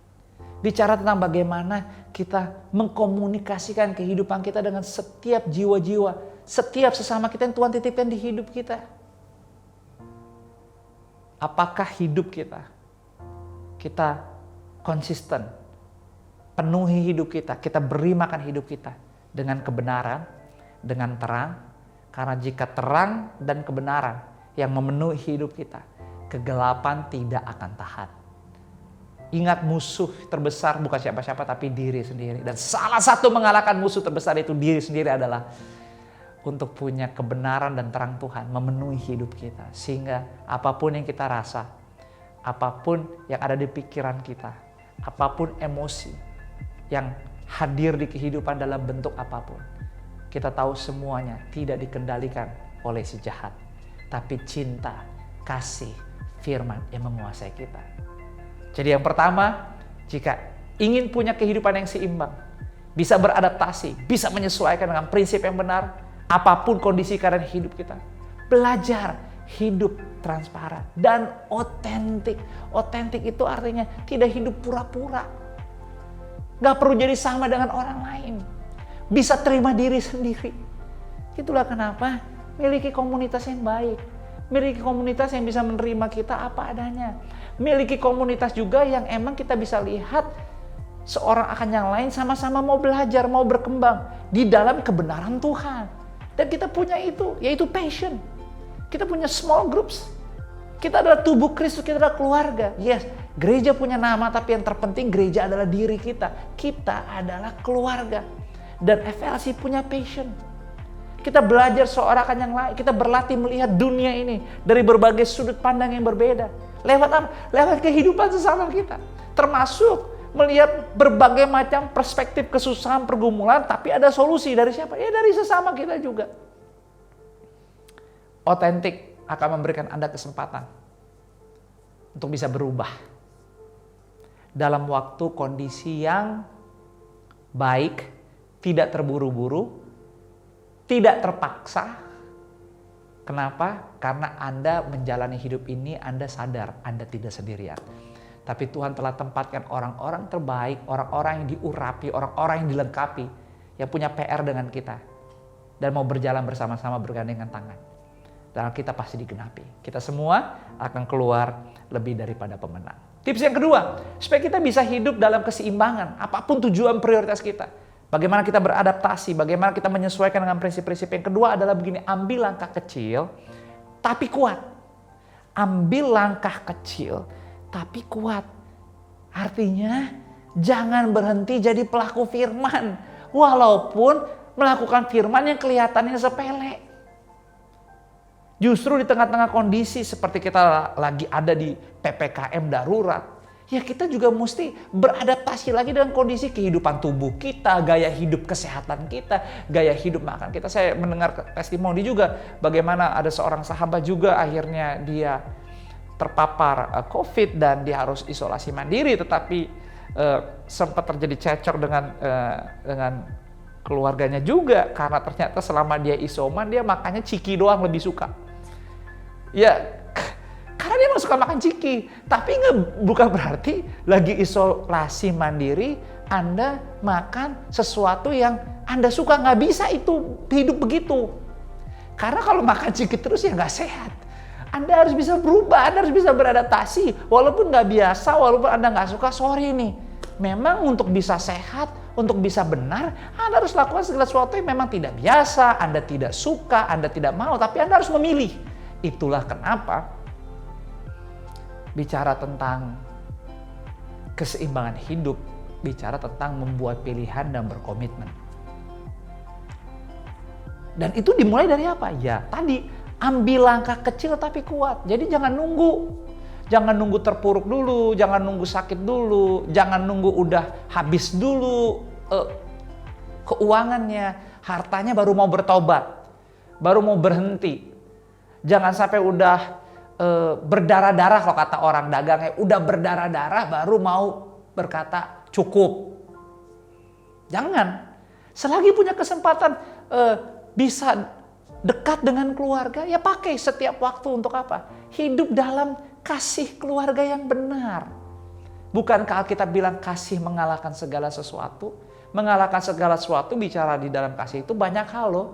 S4: Bicara tentang bagaimana kita mengkomunikasikan kehidupan kita dengan setiap jiwa-jiwa, setiap sesama kita yang Tuhan titipkan di hidup kita. Apakah hidup kita konsisten, penuhi hidup kita beri makan hidup kita dengan kebenaran, dengan terang. Karena jika terang dan kebenaran yang memenuhi hidup kita, kegelapan tidak akan tahan. Ingat, musuh terbesar bukan siapa-siapa tapi diri sendiri. Dan salah satu mengalahkan musuh terbesar itu diri sendiri adalah untuk punya kebenaran dan terang Tuhan memenuhi hidup kita. Sehingga apapun yang kita rasa, apapun yang ada di pikiran kita, apapun emosi yang hadir di kehidupan dalam bentuk apapun, kita tahu semuanya tidak dikendalikan oleh si jahat. Tapi cinta, kasih, firman yang menguasai kita. Jadi yang pertama, jika ingin punya kehidupan yang seimbang, bisa beradaptasi, bisa menyesuaikan dengan prinsip yang benar, apapun kondisi keadaan hidup kita, belajar hidup transparan dan otentik. Otentik itu artinya tidak hidup pura-pura. Gak perlu jadi sama dengan orang lain. Bisa terima diri sendiri. Itulah kenapa miliki komunitas yang baik. Miliki komunitas yang bisa menerima kita apa adanya. Miliki komunitas juga yang emang kita bisa lihat seorang akan yang lain sama-sama mau belajar, mau berkembang di dalam kebenaran Tuhan. Dan kita punya itu, yaitu passion. Kita punya small groups. Kita adalah tubuh Kristus, kita adalah keluarga. Yes, gereja punya nama, tapi yang terpenting gereja adalah diri kita. Kita adalah keluarga. Dan FLC punya passion. Kita belajar seorang akan yang lain. Kita berlatih melihat dunia ini dari berbagai sudut pandang yang berbeda. Lewat apa? Lewat kehidupan sesama kita. Termasuk melihat berbagai macam perspektif kesusahan, pergumulan, tapi ada solusi dari siapa? Ya dari sesama kita juga. Otentik akan memberikan Anda kesempatan untuk bisa berubah dalam waktu kondisi yang baik, tidak terburu-buru, tidak terpaksa. Kenapa? Karena Anda menjalani hidup ini, Anda sadar Anda tidak sendirian. Tapi Tuhan telah tempatkan orang-orang terbaik, orang-orang yang diurapi, orang-orang yang dilengkapi, yang punya PR dengan kita. Dan mau berjalan bersama-sama bergandengan tangan. Dan kita pasti digenapi. Kita semua akan keluar lebih daripada pemenang. Tips yang kedua, supaya kita bisa hidup dalam keseimbangan, apapun tujuan prioritas kita. Bagaimana kita beradaptasi, bagaimana kita menyesuaikan dengan prinsip-prinsip. Yang kedua adalah begini, ambil langkah kecil, tapi kuat. Ambil langkah kecil, tapi kuat. Artinya, jangan berhenti jadi pelaku firman. Walaupun melakukan firman yang kelihatannya sepele. Justru di tengah-tengah kondisi seperti kita lagi ada di PPKM darurat, ya kita juga mesti beradaptasi lagi dengan kondisi kehidupan tubuh kita, gaya hidup kesehatan kita, gaya hidup makan kita. Saya mendengar testimoni juga bagaimana ada seorang sahabat juga akhirnya dia terpapar COVID dan dia harus isolasi mandiri, tetapi sempat terjadi cekcok dengan keluarganya juga karena ternyata selama dia isoman dia makannya ciki doang lebih suka. Ya, karena dia emang suka makan ciki, tapi bukan berarti lagi isolasi mandiri Anda makan sesuatu yang Anda suka. Nggak bisa itu hidup begitu. Karena kalau makan ciki terus ya nggak sehat. Anda harus bisa berubah, Anda harus bisa beradaptasi. Walaupun nggak biasa, walaupun Anda nggak suka, sorry nih. Memang untuk bisa sehat, untuk bisa benar, Anda harus lakukan segala sesuatu yang memang tidak biasa, Anda tidak suka, Anda tidak mau, tapi Anda harus memilih. Itulah kenapa bicara tentang keseimbangan hidup, bicara tentang membuat pilihan dan berkomitmen. Dan itu dimulai dari apa? Ya tadi, ambil langkah kecil tapi kuat. Jadi jangan nunggu. Jangan nunggu terpuruk dulu, jangan nunggu sakit dulu, jangan nunggu udah habis dulu keuangannya, hartanya baru mau bertobat, baru mau berhenti. Jangan sampai udah berdarah-darah kalau kata orang dagangnya, udah berdarah-darah baru mau berkata cukup. Jangan. Selagi punya kesempatan bisa dekat dengan keluarga, ya pakai setiap waktu untuk apa? Hidup dalam kasih keluarga yang benar. Bukankah Alkitab bilang kasih mengalahkan segala sesuatu? Mengalahkan segala sesuatu bicara di dalam kasih itu banyak hal loh.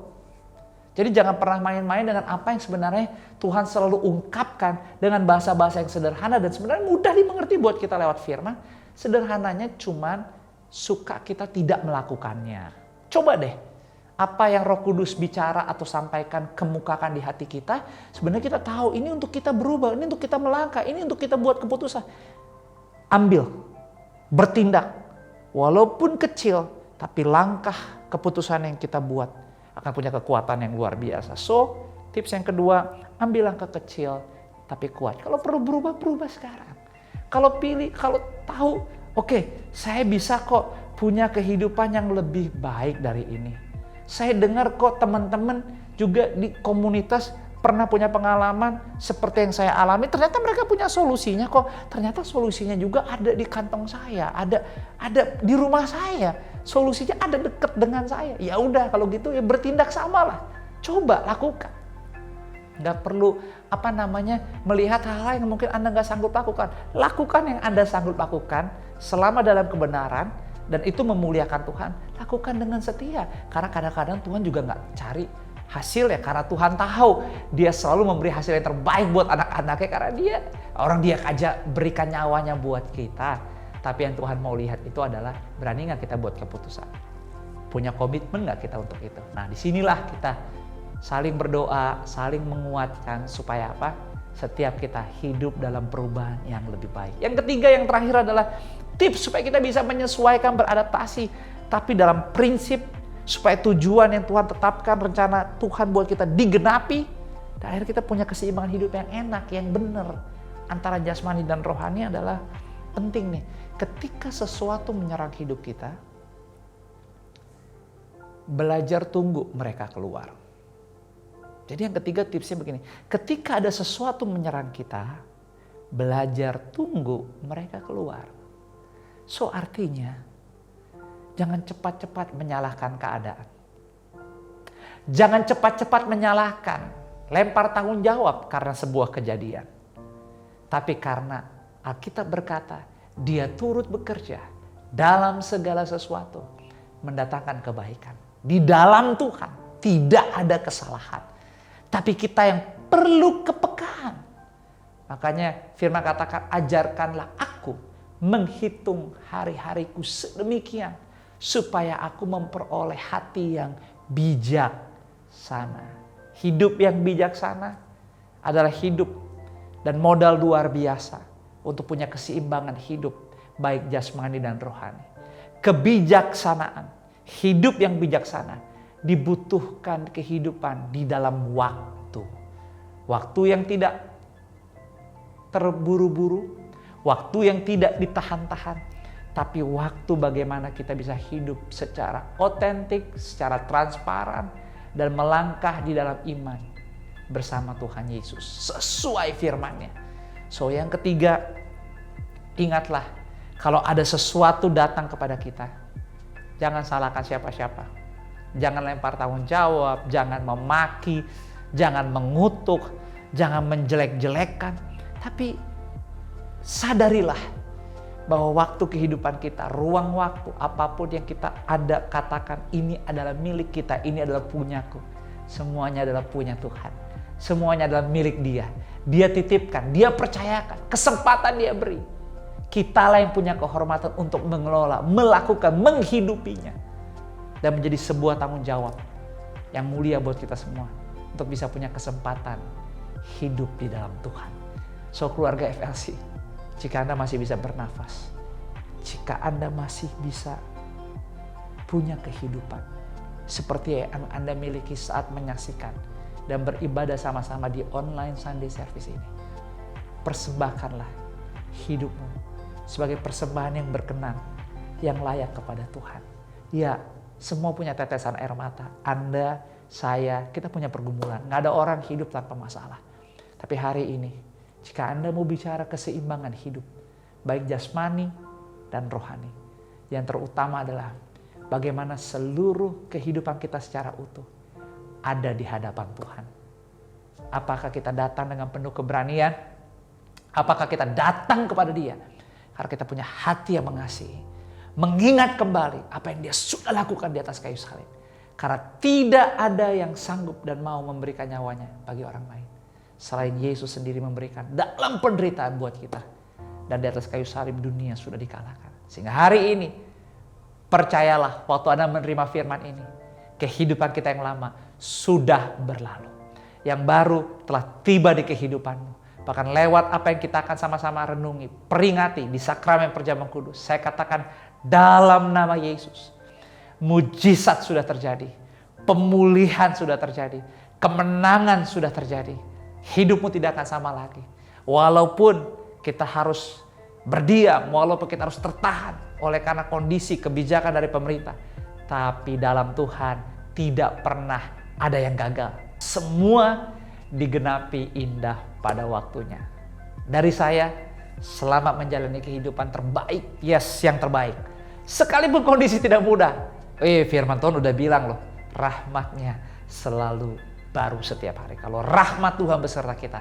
S4: Jadi jangan pernah main-main dengan apa yang sebenarnya Tuhan selalu ungkapkan dengan bahasa-bahasa yang sederhana dan sebenarnya mudah dimengerti buat kita lewat firman. Sederhananya cuman suka kita tidak melakukannya. Coba deh, apa yang Roh Kudus bicara atau sampaikan, kemukakan di hati kita, sebenarnya kita tahu ini untuk kita berubah, ini untuk kita melangkah, ini untuk kita buat keputusan. Ambil, bertindak, walaupun kecil, tapi langkah keputusan yang kita buat akan punya kekuatan yang luar biasa. So, tips yang kedua, ambil langkah kecil, tapi kuat. Kalau perlu berubah, berubah sekarang. Kalau tahu, oke, saya bisa kok punya kehidupan yang lebih baik dari ini. Saya dengar kok teman-teman juga di komunitas pernah punya pengalaman seperti yang saya alami. Ternyata mereka punya solusinya kok. Ternyata solusinya juga ada di kantong saya, ada di rumah saya. Solusinya ada dekat dengan saya. Ya udah kalau gitu ya bertindak samalah. Coba lakukan. Nggak perlu melihat hal-hal yang mungkin Anda nggak sanggup lakukan. Lakukan yang Anda sanggup lakukan selama dalam kebenaran. Dan itu memuliakan Tuhan, lakukan dengan setia. Karena kadang-kadang Tuhan juga nggak cari hasil ya, karena Tuhan tahu dia selalu memberi hasil yang terbaik buat anak-anaknya. Karena dia aja berikan nyawanya buat kita. Tapi yang Tuhan mau lihat itu adalah berani nggak kita buat keputusan. Punya komitmen nggak kita untuk itu. Nah disinilah kita saling berdoa, saling menguatkan supaya apa? Setiap kita hidup dalam perubahan yang lebih baik. Yang ketiga, yang terakhir adalah tips supaya kita bisa menyesuaikan, beradaptasi. Tapi dalam prinsip supaya tujuan yang Tuhan tetapkan, rencana Tuhan buat kita digenapi. Dan akhirnya kita punya keseimbangan hidup yang enak, yang benar. Antara jasmani dan rohani adalah penting nih. Ketika sesuatu menyerang hidup kita, belajar tunggu mereka keluar. Jadi yang ketiga tipsnya begini. Ketika ada sesuatu menyerang kita, belajar tunggu mereka keluar. So artinya, jangan cepat-cepat menyalahkan keadaan. Jangan cepat-cepat menyalahkan, lempar tanggung jawab karena sebuah kejadian. Tapi karena Alkitab berkata, Dia turut bekerja dalam segala sesuatu, mendatangkan kebaikan. Di dalam Tuhan tidak ada kesalahan. Tapi kita yang perlu kepekaan. Makanya firman katakan, ajarkanlah aku menghitung hari-hariku sedemikian, supaya aku memperoleh hati yang bijaksana. Hidup yang bijaksana adalah hidup dan modal luar biasa untuk punya keseimbangan hidup, baik jasmani dan rohani. Kebijaksanaan, hidup yang bijaksana, dibutuhkan kehidupan di dalam waktu. Waktu yang tidak terburu-buru, waktu yang tidak ditahan-tahan, tapi waktu bagaimana kita bisa hidup secara otentik, secara transparan, dan melangkah di dalam iman bersama Tuhan Yesus sesuai firman-Nya. So yang ketiga, ingatlah kalau ada sesuatu datang kepada kita, jangan salahkan siapa-siapa. Jangan lempar tanggung jawab, jangan memaki, jangan mengutuk, jangan menjelek-jelekan. Tapi sadarilah bahwa waktu kehidupan kita, ruang waktu, apapun yang kita ada, katakan ini adalah milik kita, ini adalah punyaku. Semuanya adalah punya Tuhan. Semuanya adalah milik Dia. Dia titipkan, Dia percayakan, kesempatan Dia beri. Kitalah yang punya kehormatan untuk mengelola, melakukan, menghidupinya. Dan menjadi sebuah tanggung jawab yang mulia buat kita semua. Untuk bisa punya kesempatan hidup di dalam Tuhan. So keluarga FLC, jika Anda masih bisa bernafas, jika Anda masih bisa punya kehidupan seperti yang Anda miliki saat menyaksikan dan beribadah sama-sama di online Sunday Service ini, persembahkanlah hidupmu sebagai persembahan yang berkenan, yang layak kepada Tuhan. Ya, semua punya tetesan air mata. Anda, saya, kita punya pergumulan. Nggak ada orang hidup tanpa masalah. Tapi hari ini, jika Anda mau bicara keseimbangan hidup, baik jasmani dan rohani, yang terutama adalah bagaimana seluruh kehidupan kita secara utuh ada di hadapan Tuhan. Apakah kita datang dengan penuh keberanian? Apakah kita datang kepada Dia karena kita punya hati yang mengasihi, mengingat kembali apa yang Dia sudah lakukan di atas kayu salib? Karena tidak ada yang sanggup dan mau memberikan nyawanya bagi orang lain selain Yesus sendiri memberikan dalam penderitaan buat kita. Dan di atas kayu salib dunia sudah dikalahkan. Sehingga hari ini, percayalah waktu Anda menerima firman ini, kehidupan kita yang lama sudah berlalu. Yang baru telah tiba di kehidupanmu. Bahkan lewat apa yang kita akan sama-sama renungi, peringati di sakramen perjamuan kudus. Saya katakan dalam nama Yesus, mujizat sudah terjadi. Pemulihan sudah terjadi. Kemenangan sudah terjadi. Hidupmu tidak akan sama lagi. Walaupun kita harus berdiam, walaupun kita harus tertahan oleh karena kondisi kebijakan dari pemerintah. Tapi dalam Tuhan tidak pernah ada yang gagal. Semua digenapi indah pada waktunya. Dari saya, selamat menjalani kehidupan terbaik. Yes, yang terbaik. Sekalipun kondisi tidak mudah. Firman Tuhan udah bilang loh, rahmatnya selalu baru setiap hari. Kalau rahmat Tuhan beserta kita,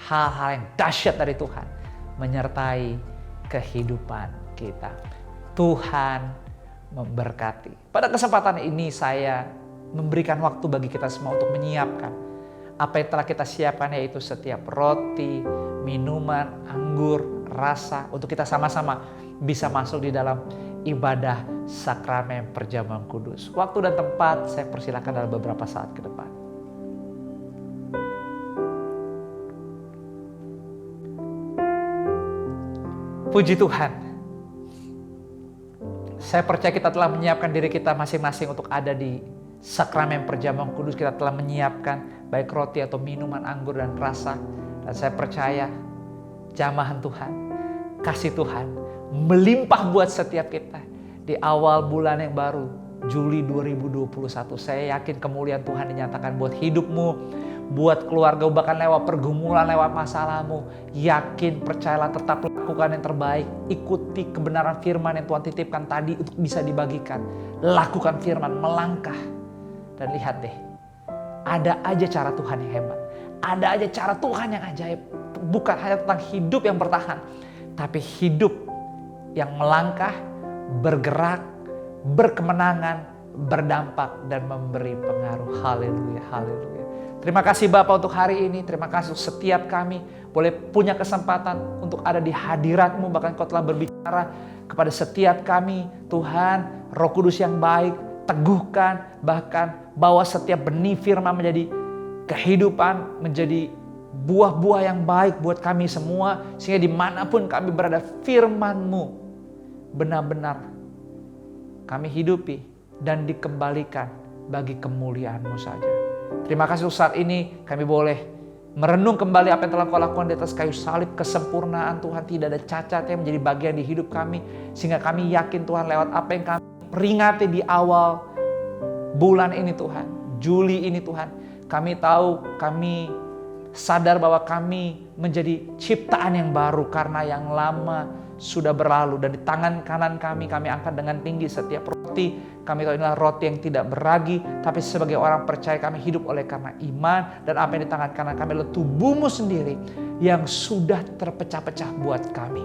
S4: hal-hal yang dahsyat dari Tuhan menyertai kehidupan kita. Tuhan memberkati. Pada kesempatan ini saya memberikan waktu bagi kita semua untuk menyiapkan apa yang telah kita siapkan, yaitu setiap roti, minuman, anggur, rasa untuk kita sama-sama bisa masuk di dalam ibadah sakramen perjamuan kudus. Waktu dan tempat saya persilakan dalam beberapa saat ke depan. Puji Tuhan. Saya percaya kita telah menyiapkan diri kita masing-masing untuk ada di sakramen perjamuan kudus. Kita telah menyiapkan baik roti atau minuman anggur dan rasa. Dan saya percaya jamahan Tuhan, kasih Tuhan melimpah buat setiap kita di awal bulan yang baru, Juli 2021. Saya yakin kemuliaan Tuhan dinyatakan buat hidupmu, buat keluarga, bahkan lewat pergumulan, lewat masalahmu. Yakin, percayalah, tetap lakukan yang terbaik. Ikuti kebenaran firman yang Tuhan titipkan tadi untuk bisa dibagikan. Lakukan firman, melangkah. Dan lihat deh, ada aja cara Tuhan yang hebat. Ada aja cara Tuhan yang ajaib. Bukan hanya tentang hidup yang bertahan, tapi hidup yang melangkah, bergerak, berkemenangan, berdampak, dan memberi pengaruh. Haleluya, haleluya. Terima kasih Bapak untuk hari ini. Terima kasih untuk setiap kami boleh punya kesempatan untuk ada di hadirat-Mu. Bahkan Kau telah berbicara kepada setiap kami. Tuhan, Roh Kudus yang baik, teguhkan, bahkan bawa setiap benih firman menjadi kehidupan, menjadi buah-buah yang baik buat kami semua. Sehingga dimanapun kami berada, firman-Mu benar-benar kami hidupi dan dikembalikan bagi kemuliaan-Mu saja. Terima kasih saat ini kami boleh merenung kembali apa yang telah Kau lakukan di atas kayu salib. Kesempurnaan Tuhan, tidak ada cacat yang menjadi bagian di hidup kami. Sehingga kami yakin Tuhan lewat apa yang kami peringati di awal bulan ini Tuhan, Juli ini Tuhan, kami tahu, kami sadar bahwa kami menjadi ciptaan yang baru karena yang lama sudah berlalu. Dan di tangan kanan kami angkat dengan tinggi setiap roti. Kami tahu inilah roti yang tidak beragi, tapi sebagai orang percaya kami hidup oleh karena iman. Dan apa yang di tangan kanan kami adalah tubuh-Mu sendiri yang sudah terpecah-pecah buat kami.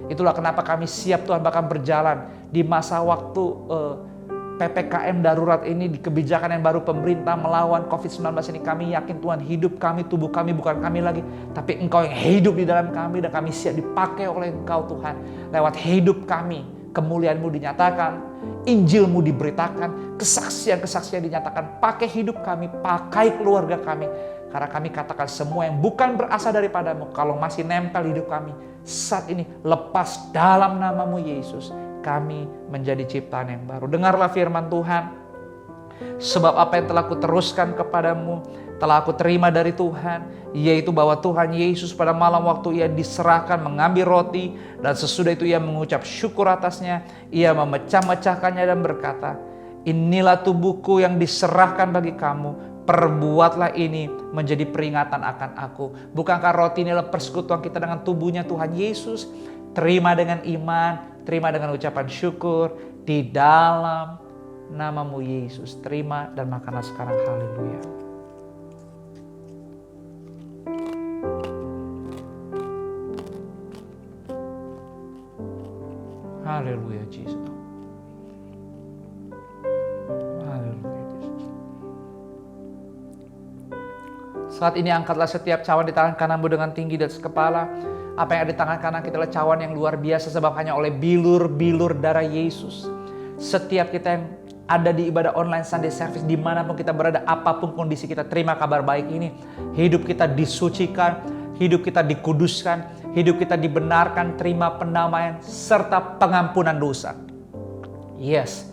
S4: Itulah kenapa kami siap Tuhan bahkan berjalan di masa waktu PPKM darurat ini, di kebijakan yang baru pemerintah melawan COVID-19 ini. Kami yakin Tuhan hidup kami, tubuh kami bukan kami lagi, tapi Engkau yang hidup di dalam kami. Dan kami siap dipakai oleh Engkau Tuhan. Lewat hidup kami, kemuliaan-Mu dinyatakan, Injil-Mu diberitakan, kesaksian-kesaksian dinyatakan. Pakai hidup kami, pakai keluarga kami. Karena kami katakan semua yang bukan berasal daripada-Mu, kalau masih nempel hidup kami, saat ini lepas dalam nama-Mu Yesus. Kami menjadi ciptaan yang baru. Dengarlah firman Tuhan. Sebab apa yang telah kuteruskan kepadamu, telah aku terima dari Tuhan, yaitu bahwa Tuhan Yesus pada malam waktu Ia diserahkan mengambil roti, dan sesudah itu Ia mengucap syukur atasnya, Ia memecah-mecahkannya dan berkata, inilah tubuhku yang diserahkan bagi kamu, perbuatlah ini menjadi peringatan akan aku. Bukankah roti ini adalah persekutuan kita dengan tubuhnya Tuhan Yesus? Terima dengan iman, terima dengan ucapan syukur di dalam nama-Mu Yesus. Terima dan makanlah sekarang. Haleluya. Haleluya Yesus. Haleluya Yesus. Saat ini angkatlah setiap cawan di tangan kananmu dengan tinggi di atas kepala. Apa yang ada di tangan kanan kita adalah cawan yang luar biasa, sebab hanya oleh bilur-bilur darah Yesus. Setiap kita yang ada di ibadah online Sunday Service, dimanapun kita berada, apapun kondisi kita, terima kabar baik ini. Hidup kita disucikan, hidup kita dikuduskan, hidup kita dibenarkan, terima pendamaian serta pengampunan dosa. Yes,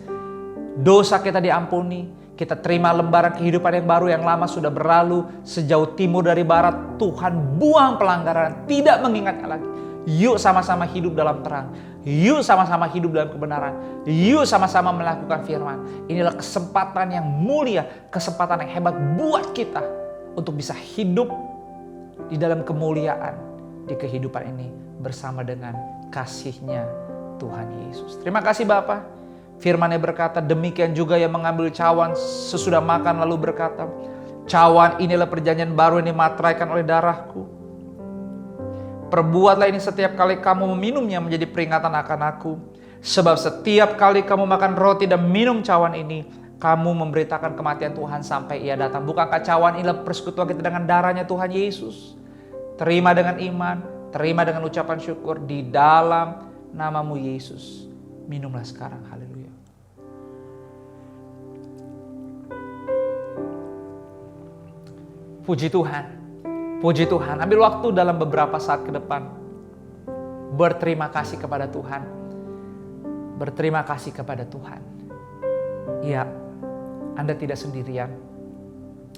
S4: dosa kita diampuni. Kita terima lembaran kehidupan yang baru, yang lama sudah berlalu. Sejauh timur dari barat, Tuhan buang pelanggaran, tidak mengingatnya lagi. Yuk sama-sama hidup dalam terang. Yuk sama-sama hidup dalam kebenaran. Yuk sama-sama melakukan firman. Inilah kesempatan yang mulia, kesempatan yang hebat buat kita untuk bisa hidup di dalam kemuliaan di kehidupan ini bersama dengan kasih-Nya Tuhan Yesus. Terima kasih Bapa. Firman-Nya berkata, demikian juga yang mengambil cawan sesudah makan lalu berkata, cawan inilah perjanjian baru yang dimateraikan oleh darahku. Perbuatlah ini setiap kali kamu meminumnya menjadi peringatan akan aku. Sebab setiap kali kamu makan roti dan minum cawan ini, kamu memberitakan kematian Tuhan sampai Ia datang. Bukankah cawan inilah persekutuan kita dengan darahnya Tuhan Yesus? Terima dengan iman, Terima dengan ucapan syukur di dalam nama-Mu Yesus. Minumlah sekarang, haleluya. Puji Tuhan, puji Tuhan. Ambil waktu dalam beberapa saat ke depan. Berterima kasih kepada Tuhan. Berterima kasih kepada Tuhan. Ya, Anda tidak sendirian.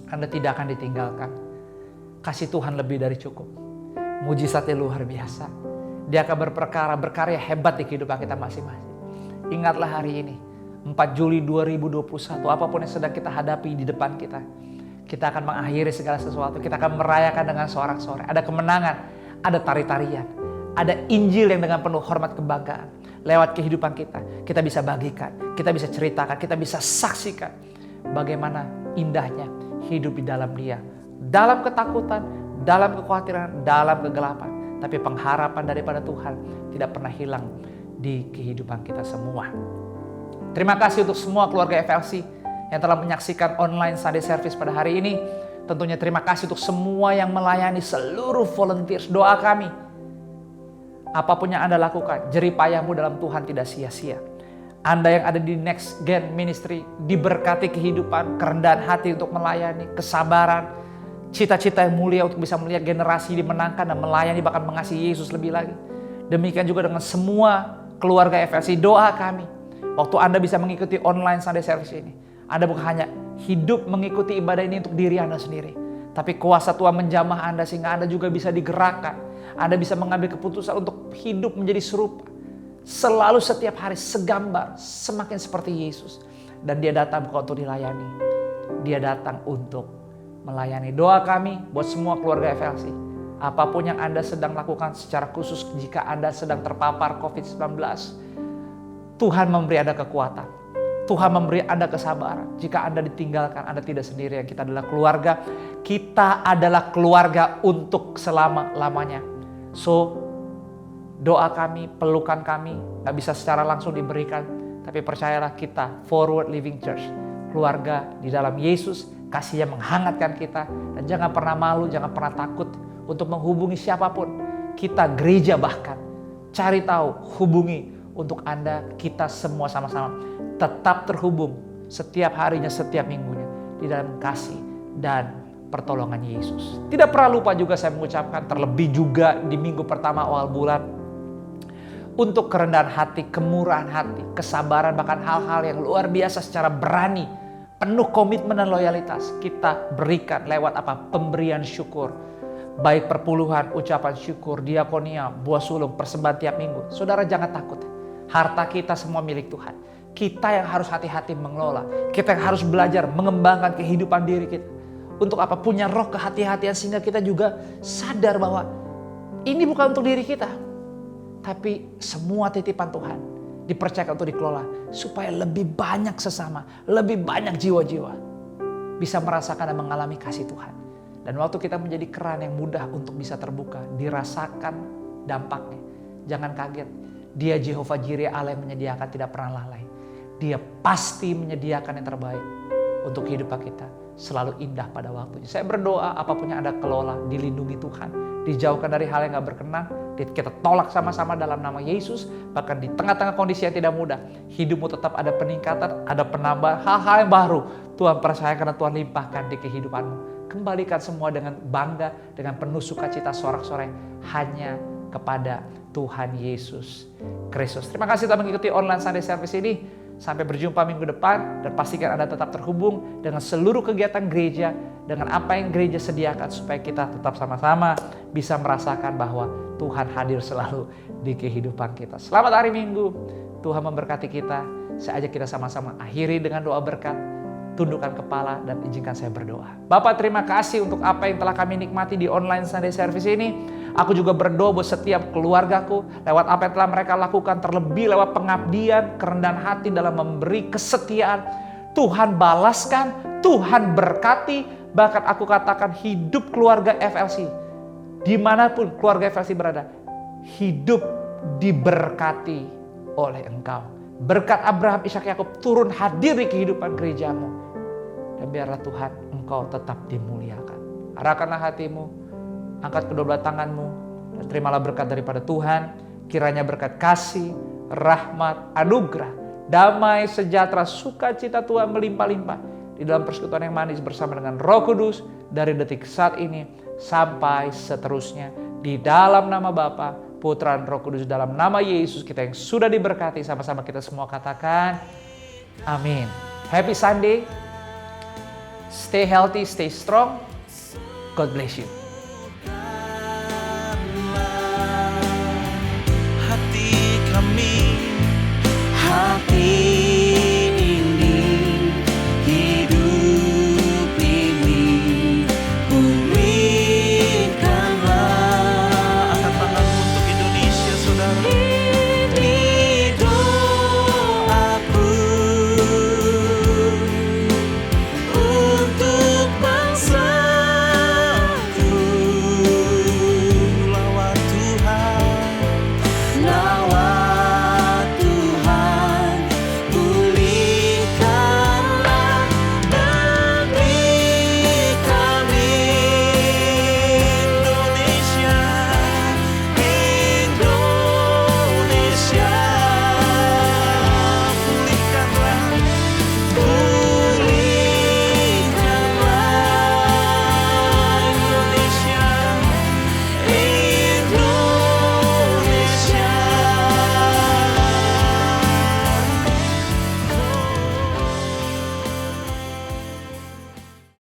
S4: Anda tidak akan ditinggalkan. Kasih Tuhan lebih dari cukup. Mujizatnya luar biasa. Dia akan berkarya hebat di kehidupan kita masing-masing. Ingatlah hari ini, 4 Juli 2021, apapun yang sedang kita hadapi di depan kita. Kita akan mengakhiri segala sesuatu. Kita akan merayakan dengan sorak-sorai. Ada kemenangan, ada tari-tarian. Ada Injil yang dengan penuh hormat kebanggaan. Lewat kehidupan kita, kita bisa bagikan, kita bisa ceritakan, kita bisa saksikan. Bagaimana indahnya hidup di dalam Dia. Dalam ketakutan, dalam kekhawatiran, dalam kegelapan. Tapi pengharapan daripada Tuhan tidak pernah hilang di kehidupan kita semua. Terima kasih untuk semua keluarga FLC yang telah menyaksikan online Sunday Service pada hari ini. Tentunya terima kasih untuk semua yang melayani, seluruh volunteers. Doa kami, apapun yang Anda lakukan, jeripayahmu dalam Tuhan tidak sia-sia. Anda yang ada di Next Gen Ministry diberkati kehidupan, kerendahan hati untuk melayani, kesabaran, cita-cita yang mulia untuk bisa melihat generasi dimenangkan dan melayani bahkan mengasihi Yesus lebih lagi. Demikian juga dengan semua keluarga FLC. Doa kami, waktu Anda bisa mengikuti online Sunday Service ini, Anda bukan hanya hidup mengikuti ibadah ini untuk diri Anda sendiri, tapi kuasa Tuhan menjamah Anda sehingga Anda juga bisa digerakkan. Anda bisa mengambil keputusan untuk hidup menjadi serupa. Selalu setiap hari segambar, semakin seperti Yesus. Dan Dia datang bukan untuk dilayani. Dia datang untuk melayani. Doa kami buat semua keluarga FLC. Apapun yang Anda sedang lakukan secara khusus jika Anda sedang terpapar COVID-19. Tuhan memberi Anda kekuatan. Tuhan memberi Anda kesabaran. Jika Anda ditinggalkan, Anda tidak sendirian. Kita adalah keluarga. Kita adalah keluarga untuk selama-lamanya. So, doa kami, pelukan kami, gak bisa secara langsung diberikan. Tapi percayalah kita, Forward Living Church, keluarga di dalam Yesus, kasihnya menghangatkan kita. Dan jangan pernah malu, jangan pernah takut untuk menghubungi siapapun. Kita gereja bahkan, cari tahu, hubungi untuk Anda, kita semua sama-sama tetap terhubung setiap harinya, setiap minggunya di dalam kasih dan pertolongan Yesus. Tidak pernah lupa juga saya mengucapkan, terlebih juga di minggu pertama awal bulan, untuk kerendahan hati, kemurahan hati, kesabaran, bahkan hal-hal yang luar biasa secara berani, penuh komitmen dan loyalitas kita berikan lewat apa? Pemberian syukur. Baik perpuluhan, ucapan syukur, diakonia, buah sulung, persembahan tiap minggu. Saudara jangan takut. Harta kita semua milik Tuhan. Kita yang harus hati-hati mengelola. Kita yang harus belajar mengembangkan kehidupan diri kita. Untuk apa? Punya roh kehati-hatian sehingga kita juga sadar bahwa ini bukan untuk diri kita. Tapi semua titipan Tuhan dipercayakan untuk dikelola. Supaya lebih banyak sesama, lebih banyak jiwa-jiwa bisa merasakan dan mengalami kasih Tuhan. Dan waktu kita menjadi keran yang mudah untuk bisa terbuka, dirasakan dampaknya. Jangan kaget. Dia Jehovah Jireh, Allah yang menyediakan, tidak pernah lalai. Dia pasti menyediakan yang terbaik untuk kehidupan kita. Selalu indah pada waktunya. Saya berdoa apapun yang Anda kelola, dilindungi Tuhan. Dijauhkan dari hal yang gak berkenan. Kita tolak sama-sama dalam nama Yesus. Bahkan di tengah-tengah kondisi yang tidak mudah, hidupmu tetap ada peningkatan, ada penambahan, hal-hal yang baru. Tuhan percayakan dan Tuhan limpahkan di kehidupanmu. Kembalikan semua dengan bangga, dengan penuh sukacita, sorak-sorai hanya kepada Tuhan Yesus Kristus. Terima kasih telah mengikuti online Sunday Service ini. Sampai berjumpa minggu depan, dan pastikan Anda tetap terhubung dengan seluruh kegiatan gereja, dengan apa yang gereja sediakan, supaya kita tetap sama-sama bisa merasakan bahwa Tuhan hadir selalu di kehidupan kita. Selamat hari Minggu, Tuhan memberkati kita. Saya ajak kita sama-sama akhiri dengan doa berkat. Tundukkan kepala dan izinkan saya berdoa. Bapak, terima kasih untuk apa yang telah kami nikmati di online Sunday Service ini. Aku juga berdoa buat setiap keluargaku lewat apa yang telah mereka lakukan, terlebih lewat pengabdian, kerendahan hati dalam memberi kesetiaan. Tuhan balaskan, Tuhan berkati, bahkan aku katakan hidup keluarga FLC, dimanapun keluarga FLC berada, hidup diberkati oleh Engkau. Berkat Abraham, Ishak, Yakub turun hadir di kehidupan gerejamu. Dan biarlah Tuhan Engkau tetap dimuliakan. Arahkanlah hatimu, angkat kedua belah tanganmu, Dan terimalah berkat daripada Tuhan, kiranya berkat kasih, rahmat, anugerah, damai, sejahtera, sukacita Tuhan melimpah-limpah di dalam persekutuan yang manis bersama dengan Roh Kudus dari detik saat ini sampai seterusnya. Di dalam nama Bapa, Putra, dan Roh Kudus, dalam nama Yesus kita yang sudah diberkati, sama-sama kita semua katakan amin. Happy Sunday. Stay healthy, stay strong. God bless you.